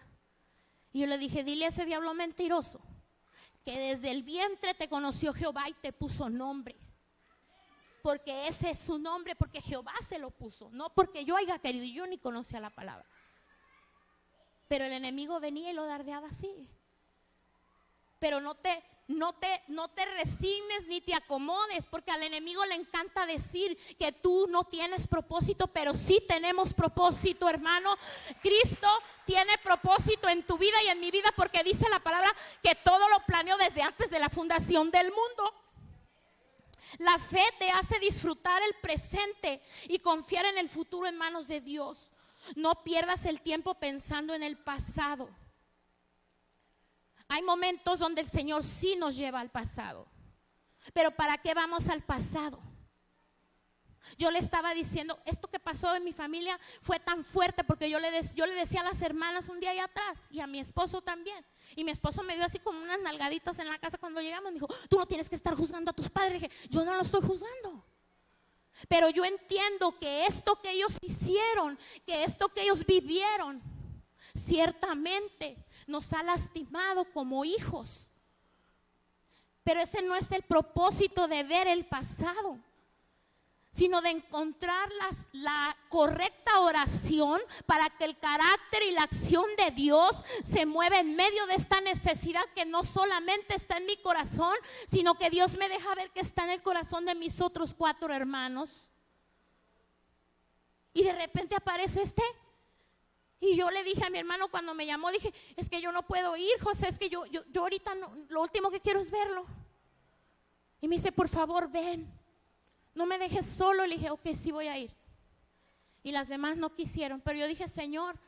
Y yo le dije, dile a ese diablo mentiroso que desde el vientre te conoció Jehová y te puso nombre. Porque ese es su nombre, porque Jehová se lo puso. No porque yo haya querido, yo ni conocía la palabra. Pero el enemigo venía y lo dardeaba así. Pero no te resignes ni te acomodes, porque al enemigo le encanta decir que tú no tienes propósito, pero sí tenemos propósito, hermano. Cristo tiene propósito en tu vida y en mi vida, porque dice la palabra que todo lo planeó desde antes de la fundación del mundo. La fe te hace disfrutar el presente y confiar en el futuro en manos de Dios. No pierdas el tiempo pensando en el pasado. Hay momentos donde el Señor sí nos lleva al pasado. Pero ¿para qué vamos al pasado? Yo le estaba diciendo, esto que pasó en mi familia fue tan fuerte, porque yo le decía a las hermanas un día allá atrás, y a mi esposo también. Y mi esposo me dio así como unas nalgaditas en la casa cuando llegamos. Me dijo, tú no tienes que estar juzgando a tus padres. Dije, yo no lo estoy juzgando. Pero yo entiendo que esto que ellos hicieron, que esto que ellos vivieron, ciertamente nos ha lastimado como hijos. Pero ese no es el propósito de ver el pasado, sino de encontrar la correcta oración para que el carácter y la acción de Dios se mueva en medio de esta necesidad que no solamente está en mi corazón, sino que Dios me deja ver que está en el corazón de mis otros 4 hermanos. Y de repente aparece y yo le dije a mi hermano cuando me llamó, dije, es que yo no puedo ir, José, es que yo ahorita no, lo último que quiero es verlo. Y me dice, por favor, ven, no me dejes solo. Le dije, ok, sí voy a ir. Y las demás no quisieron, pero yo dije, Señor,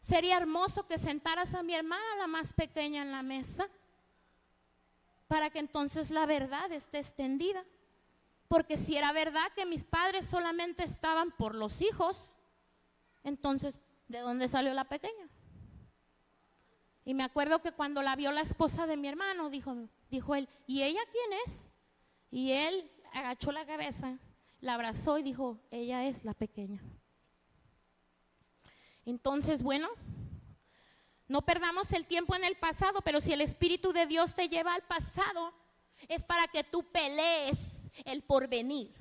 sería hermoso que sentaras a mi hermana, la más pequeña, en la mesa, para que entonces la verdad esté extendida. Porque si era verdad que mis padres solamente estaban por los hijos, entonces, ¿de dónde salió la pequeña? Y me acuerdo que cuando la vio la esposa de mi hermano, dijo él, ¿y ella quién es? Y él agachó la cabeza, la abrazó y dijo, ella es la pequeña. Entonces, bueno, no perdamos el tiempo en el pasado, pero si el Espíritu de Dios te lleva al pasado, es para que tú pelees el porvenir,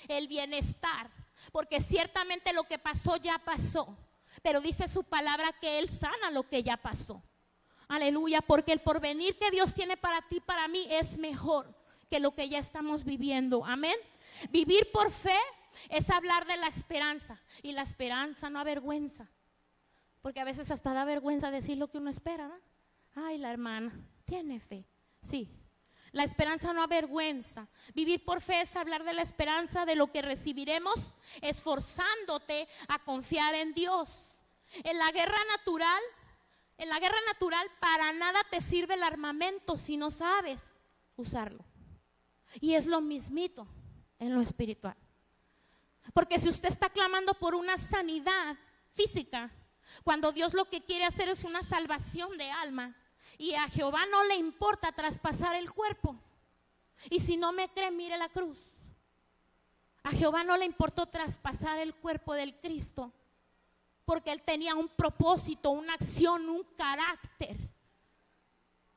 el bienestar, porque ciertamente lo que pasó ya pasó. Pero dice su palabra que Él sana lo que ya pasó. Aleluya, porque el porvenir que Dios tiene para ti, para mí, es mejor que lo que ya estamos viviendo. Amén. Vivir por fe es hablar de la esperanza. Y la esperanza no avergüenza. Porque a veces hasta da vergüenza decir lo que uno espera, ¿no? Ay, la hermana tiene fe. Sí. La esperanza no avergüenza. Vivir por fe es hablar de la esperanza de lo que recibiremos, esforzándote a confiar en Dios. En la guerra natural para nada te sirve el armamento si no sabes usarlo. Y es lo mismito en lo espiritual. Porque si usted está clamando por una sanidad física, cuando Dios lo que quiere hacer es una salvación de alma, y a Jehová no le importa traspasar el cuerpo. Y si no me cree, mire la cruz. A Jehová no le importó traspasar el cuerpo del Cristo, porque Él tenía un propósito, una acción, un carácter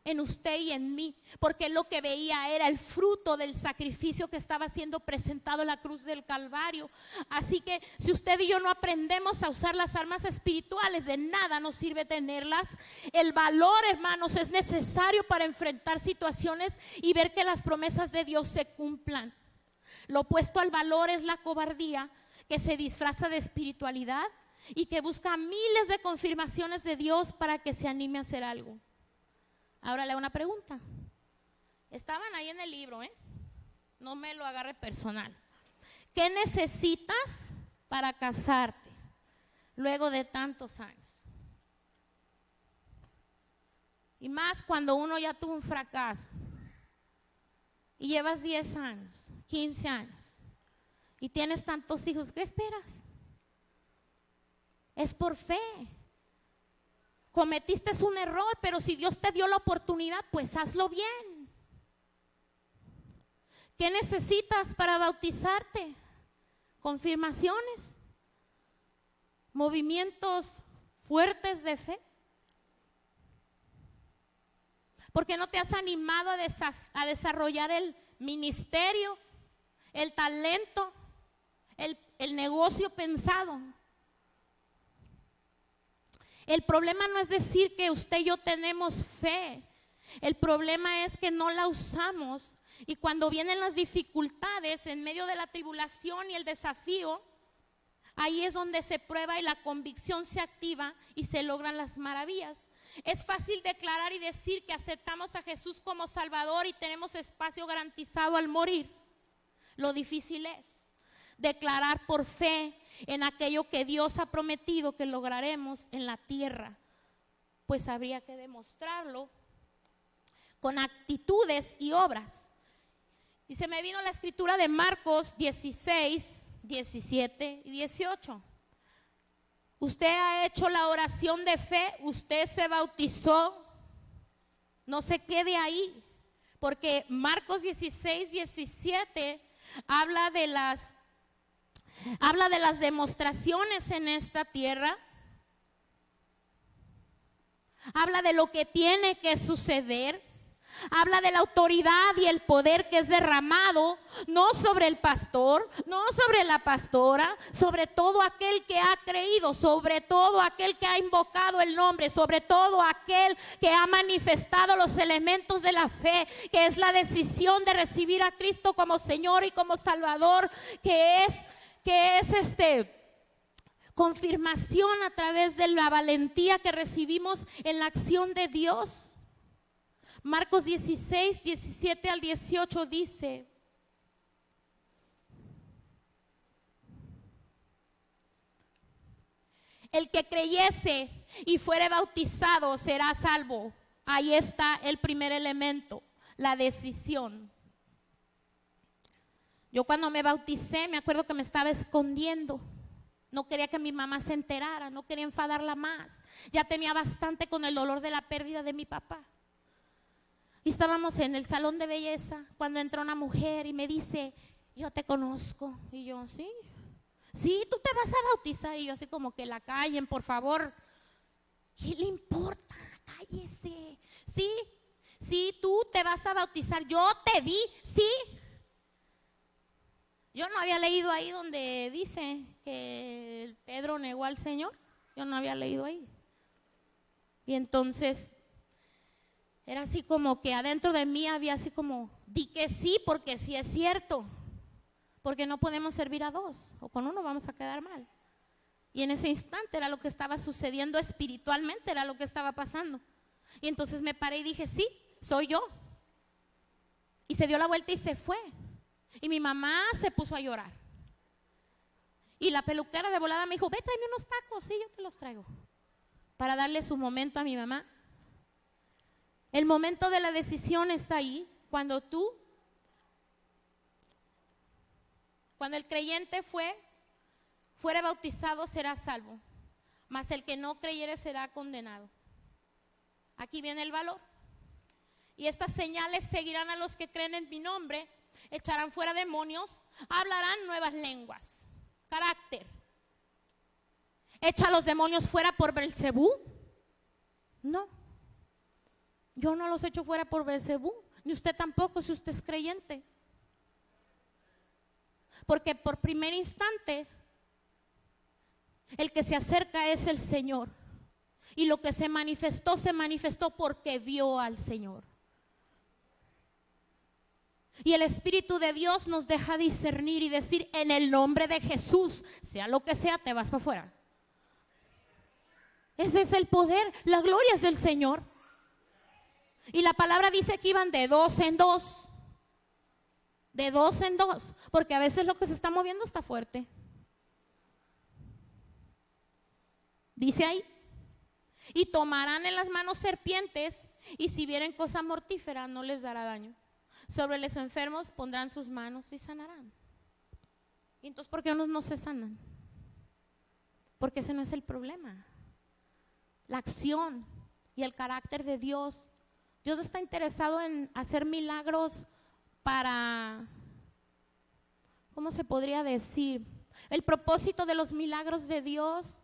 en usted y en mí, porque Él lo que veía era el fruto del sacrificio que estaba siendo presentado en la cruz del Calvario. Así que si usted y yo no aprendemos a usar las armas espirituales, de nada nos sirve tenerlas. El valor, hermanos, es necesario para enfrentar situaciones y ver que las promesas de Dios se cumplan. Lo opuesto al valor es la cobardía, que se disfraza de espiritualidad y que busca miles de confirmaciones de Dios para que se anime a hacer algo. Ahora le hago una pregunta. Estaban ahí en el libro, no me lo agarre personal. ¿Qué necesitas para casarte luego de tantos años? Y más cuando uno ya tuvo un fracaso y llevas 10 años, 15 años y tienes tantos hijos, ¿qué esperas? Es por fe. Cometiste un error, pero si Dios te dio la oportunidad, pues hazlo bien. ¿Qué necesitas para bautizarte? Confirmaciones, movimientos fuertes de fe. ¿Por qué no te has animado a desarrollar el ministerio, el talento, el negocio pensado? El problema no es decir que usted y yo tenemos fe. El problema es que no la usamos. Y cuando vienen las dificultades en medio de la tribulación y el desafío, ahí es donde se prueba y la convicción se activa y se logran las maravillas. Es fácil declarar y decir que aceptamos a Jesús como Salvador y tenemos espacio garantizado al morir. Lo difícil es declarar por fe en aquello que Dios ha prometido que lograremos en la tierra, pues habría que demostrarlo con actitudes y obras. Y se me vino la escritura de Marcos 16, 17 y 18. Usted ha hecho la oración de fe, usted se bautizó, no se quede ahí, porque Marcos 16, 17 habla de las demostraciones en esta tierra, habla de lo que tiene que suceder, habla de la autoridad y el poder que es derramado, no sobre el pastor, no sobre la pastora, sobre todo aquel que ha creído, sobre todo aquel que ha invocado el nombre, sobre todo aquel que ha manifestado los elementos de la fe, que es la decisión de recibir a Cristo como Señor y como Salvador, que es confirmación a través de la valentía que recibimos en la acción de Dios. Marcos 16, 17 al 18 dice: el que creyese y fuere bautizado será salvo. Ahí está el primer elemento, la decisión. Yo cuando me bauticé me acuerdo que me estaba escondiendo. No quería que mi mamá se enterara, no quería enfadarla más. Ya tenía bastante con el dolor de la pérdida de mi papá. Y estábamos en el salón de belleza cuando entró una mujer y me dice: yo te conozco. Y yo: sí, tú te vas a bautizar. Y yo así como que: la callen, por favor. ¿Qué le importa? Cállese. Sí, tú te vas a bautizar. Yo te vi, sí. Yo no había leído ahí donde dice que Pedro negó al Señor. Yo no había leído ahí. Y entonces era así como que adentro de mí había así como: di que sí, porque sí es cierto. Porque no podemos servir a dos, o con uno vamos a quedar mal. Y en ese instante era lo que estaba sucediendo espiritualmente, era lo que estaba pasando. Y entonces me paré y dije: sí, soy yo. Y se dio la vuelta y se fue. Y mi mamá se puso a llorar. Y la peluquera de volada me dijo, ve, tráeme unos tacos. Sí, yo te los traigo. Para darle su momento a mi mamá. El momento de la decisión está ahí. Cuando el creyente fuere bautizado, será salvo. Mas el que no creyere será condenado. Aquí viene el valor. Y estas señales seguirán a los que creen en mi nombre. Echarán fuera demonios, hablarán nuevas lenguas. Carácter. ¿Echa a los demonios fuera por Belcebú? No. Yo no los echo fuera por Belcebú, ni usted tampoco si usted es creyente. Porque por primer instante, el que se acerca es el Señor. Y lo que se manifestó porque vio al Señor. Y el Espíritu de Dios nos deja discernir y decir, en el nombre de Jesús, sea lo que sea, te vas para afuera. Ese es el poder, la gloria es del Señor. Y la palabra dice que iban de dos en dos. De dos en dos. Porque a veces lo que se está moviendo está fuerte. Dice ahí. Y tomarán en las manos serpientes, y si vieren cosa mortífera no les dará daño. Sobre los enfermos pondrán sus manos y sanarán. ¿Y entonces por qué unos no se sanan? Porque ese no es el problema. La acción y el carácter de Dios. Dios está interesado en hacer milagros para, ¿cómo se podría decir? El propósito de los milagros de Dios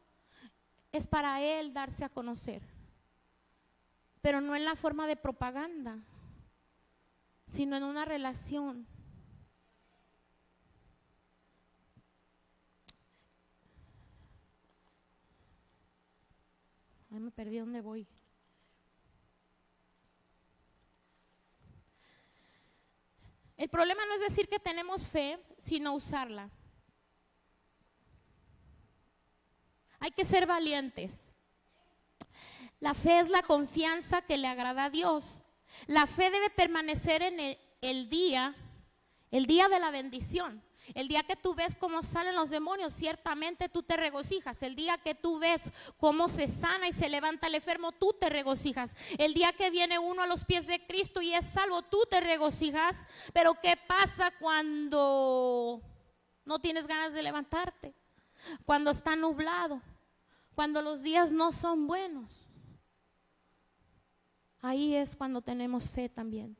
es para Él darse a conocer. Pero no en la forma de propaganda, sino en una relación. Ay, me perdí dónde voy. El problema no es decir que tenemos fe, sino usarla. Hay que ser valientes. La fe es la confianza que le agrada a Dios. La fe debe permanecer en el día de la bendición. El día que tú ves cómo salen los demonios, ciertamente tú te regocijas. El día que tú ves cómo se sana y se levanta el enfermo, tú te regocijas. El día que viene uno a los pies de Cristo y es salvo, tú te regocijas. Pero ¿qué pasa cuando no tienes ganas de levantarte? Cuando está nublado, cuando los días no son buenos. Ahí es cuando tenemos fe también.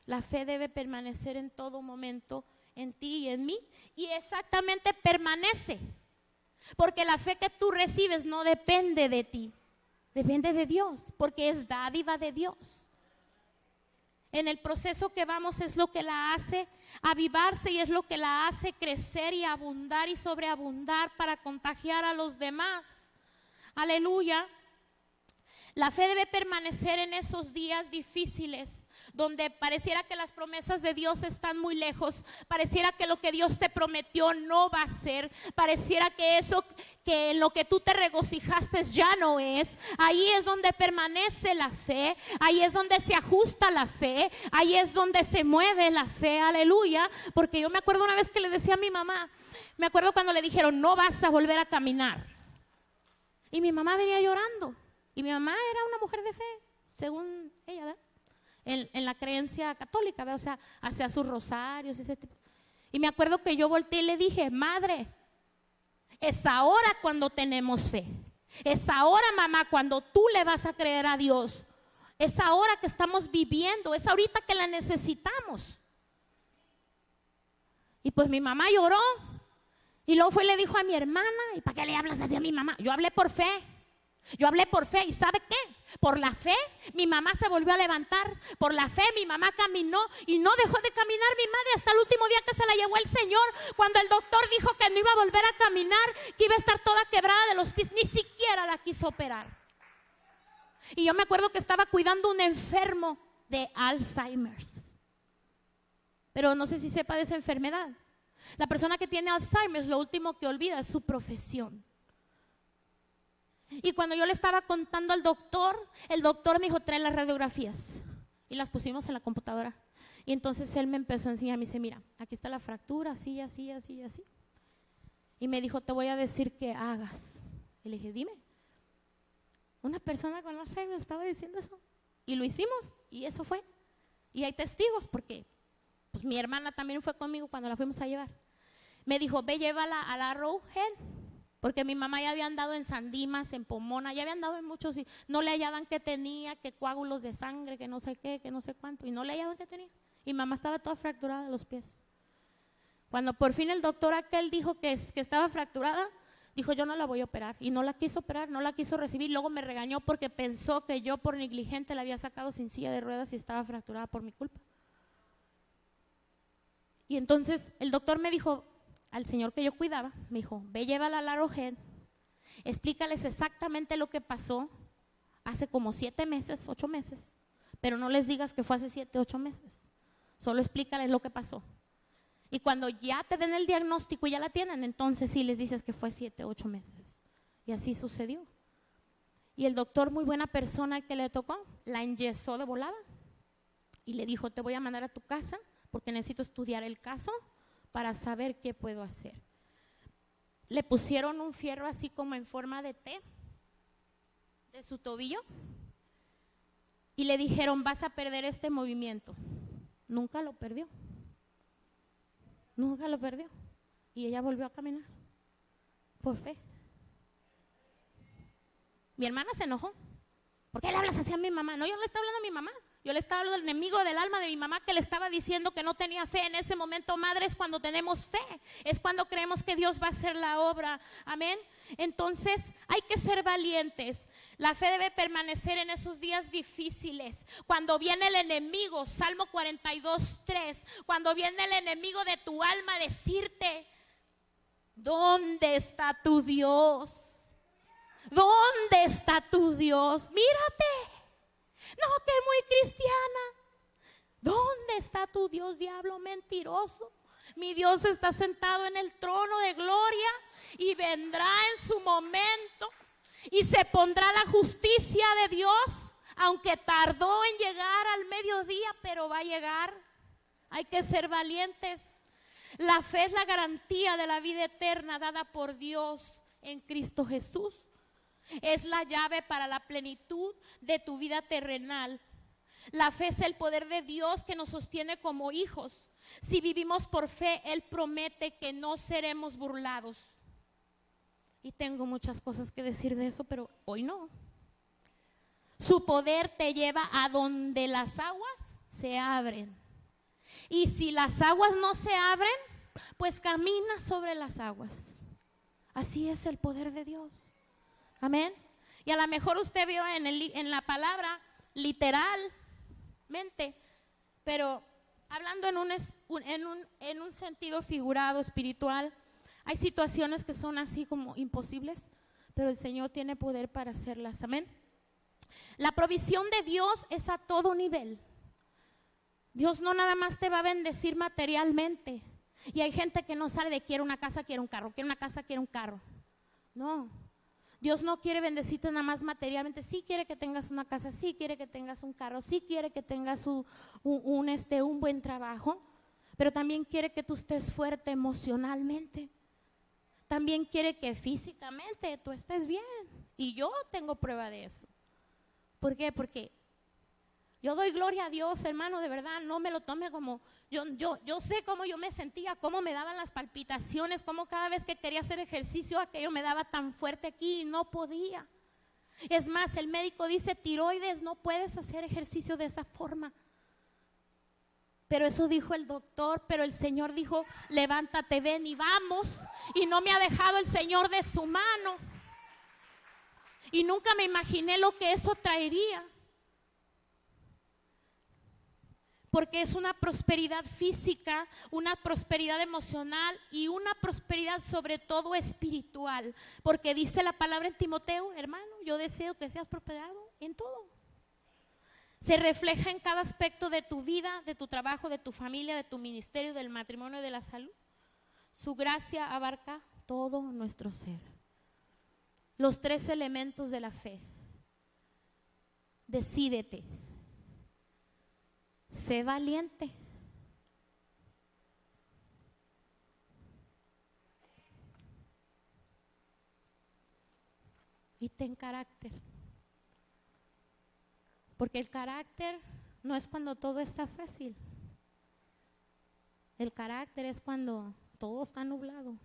La fe debe permanecer en todo momento en ti y en mí, y exactamente permanece, porque la fe que tú recibes no depende de ti, depende de Dios, porque es dádiva de Dios. En el proceso que vamos es lo que la hace avivarse y es lo que la hace crecer y abundar y sobreabundar para contagiar a los demás. Aleluya. La fe debe permanecer en esos días difíciles, donde pareciera que las promesas de Dios están muy lejos, pareciera que lo que Dios te prometió no va a ser, pareciera que eso que en lo que tú te regocijaste ya no es. Ahí es donde permanece la fe, ahí es donde se ajusta la fe, ahí es donde se mueve la fe, aleluya. Porque yo me acuerdo una vez que le decía a mi mamá, me acuerdo cuando le dijeron, no vas a volver a caminar, y mi mamá venía llorando, y mi mamá era una mujer de fe, según ella, ¿verdad? En la creencia católica, ¿ve? O sea, hacía sus rosarios y ese tipo. Y me acuerdo que yo volteé y le dije, madre, es ahora cuando tenemos fe, es ahora, mamá, cuando tú le vas a creer a Dios, es ahora que estamos viviendo, es ahorita que la necesitamos. Y pues mi mamá lloró, y luego fue y le dijo a mi hermana, ¿y para qué le hablas así a mi mamá? Yo hablé por fe. Yo hablé por fe, ¿y sabe qué? Por la fe mi mamá se volvió a levantar, por la fe mi mamá caminó y no dejó de caminar mi madre hasta el último día que se la llevó el Señor, cuando el doctor dijo que no iba a volver a caminar, que iba a estar toda quebrada de los pies, ni siquiera la quiso operar. Y yo me acuerdo que estaba cuidando a un enfermo de Alzheimer, pero no sé si sepa de esa enfermedad. La persona que tiene Alzheimer, lo último que olvida es su profesión. Y cuando yo le estaba contando al doctor, el doctor me dijo, trae las radiografías. Y las pusimos en la computadora. Y entonces él me empezó a enseñar, me dice, mira, aquí está la fractura, así, así, así, así. y me dijo, te voy a decir que hagas. Y le dije, dime. Una persona con Alzheimer me estaba diciendo eso. Y lo hicimos, y eso fue. Y hay testigos, porque pues, mi hermana también fue conmigo cuando la fuimos a llevar. Me dijo, ve, llévala a la Arrowhead, porque mi mamá ya había andado en San Dimas, en Pomona, ya había andado en muchos, y no le hallaban que tenía, que coágulos de sangre, que no sé qué, que no sé cuánto, y no le hallaban que tenía. Y mamá estaba toda fracturada de los pies. Cuando por fin el doctor aquel dijo que estaba fracturada, dijo, yo no la voy a operar. Y no la quiso operar, no la quiso recibir. Luego me regañó porque pensó que yo por negligente la había sacado sin silla de ruedas y estaba fracturada por mi culpa. Y entonces el doctor me dijo, al señor que yo cuidaba, me dijo, ve, llévala a la Arrowhead, explícales exactamente lo que pasó hace como 7 meses, 8 meses, pero no les digas que fue hace 7, 8 meses. Solo explícales lo que pasó. Y cuando ya te den el diagnóstico y ya la tienen, entonces sí les dices que fue 7, 8 meses. Y así sucedió. Y el doctor, muy buena persona que le tocó, la enyesó de volada. Y le dijo, te voy a mandar a tu casa porque necesito estudiar el caso para saber qué puedo hacer. Le pusieron un fierro así como en forma de T de su tobillo y le dijeron, vas a perder este movimiento. Nunca lo perdió. Nunca lo perdió. Y ella volvió a caminar por fe. Mi hermana se enojó. ¿Por qué le hablas así a mi mamá? No, yo no le estaba hablando a mi mamá. Yo le estaba hablando al enemigo del alma de mi mamá que le estaba diciendo que no tenía fe. En ese momento, madre, es cuando tenemos fe. Es cuando creemos que Dios va a hacer la obra. Amén. Entonces, hay que ser valientes. La fe debe permanecer en esos días difíciles. Cuando viene el enemigo, Salmo 42:3, cuando viene el enemigo de tu alma a decirte, ¿dónde está tu Dios? ¿Dónde está tu Dios? Mírate. No, que muy cristiana. ¿Dónde está tu Dios, diablo mentiroso? Mi Dios está sentado en el trono de gloria y vendrá en su momento y se pondrá la justicia de Dios, aunque tardó en llegar al mediodía, pero va a llegar. Hay que ser valientes. La fe es la garantía de la vida eterna dada por Dios en Cristo Jesús. Es la llave para la plenitud de tu vida terrenal. La fe es el poder de Dios que nos sostiene como hijos. Si vivimos por fe, Él promete que no seremos burlados. Y tengo muchas cosas que decir de eso, pero hoy no. Su poder te lleva a donde las aguas se abren. Y si las aguas no se abren, pues camina sobre las aguas. Así es el poder de Dios. Amén. Y a lo mejor usted vio en la palabra literalmente, pero hablando en un sentido figurado, espiritual, hay situaciones que son así como imposibles, pero el Señor tiene poder para hacerlas. Amén. La provisión de Dios es a todo nivel. Dios no nada más te va a bendecir materialmente. Y hay gente que no sabe de quiere una casa, quiere un carro, quiere una casa, quiere un carro. No. Dios no quiere bendecirte nada más materialmente. Sí quiere que tengas una casa, sí quiere que tengas un carro, sí quiere que tengas un buen trabajo, pero también quiere que tú estés fuerte emocionalmente. También quiere que físicamente tú estés bien. Y yo tengo prueba de eso. ¿Por qué? Porque yo doy gloria a Dios, hermano, de verdad, no me lo tome como, yo sé cómo yo me sentía, cómo me daban las palpitaciones, cómo cada vez que quería hacer ejercicio aquello me daba tan fuerte aquí y no podía. Es más, el médico dice, tiroides, no puedes hacer ejercicio de esa forma. Pero eso dijo el doctor, pero el Señor dijo, levántate, ven y vamos. Y no me ha dejado el Señor de su mano. Y nunca me imaginé lo que eso traería. Porque es una prosperidad física, una prosperidad emocional y una prosperidad sobre todo espiritual. Porque dice la palabra en Timoteo, hermano, yo deseo que seas prosperado en todo. Se refleja en cada aspecto de tu vida, de tu trabajo, de tu familia, de tu ministerio, del matrimonio y de la salud. Su gracia abarca todo nuestro ser. Los 3 elementos de la fe. Decídete. Sé valiente. y ten carácter. Porque el carácter no es cuando todo está fácil. El carácter es cuando todo está nublado.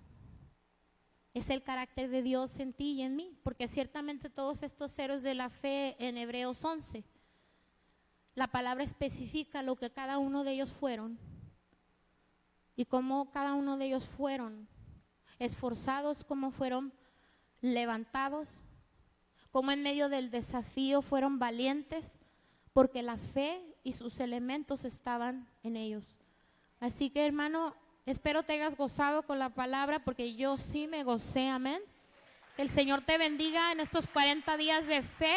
Es el carácter de Dios en ti y en mí, porque ciertamente todos estos héroes de la fe en Hebreos 11, la palabra especifica lo que cada uno de ellos fueron y cómo cada uno de ellos fueron esforzados, cómo fueron levantados, cómo en medio del desafío fueron valientes, porque la fe y sus elementos estaban en ellos. Así que, hermano, espero te hayas gozado con la palabra, porque yo sí me gocé, amén. Que el Señor te bendiga en estos 40 días de fe,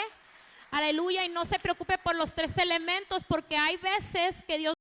aleluya, y no se preocupe por los 3 elementos, porque hay veces que Dios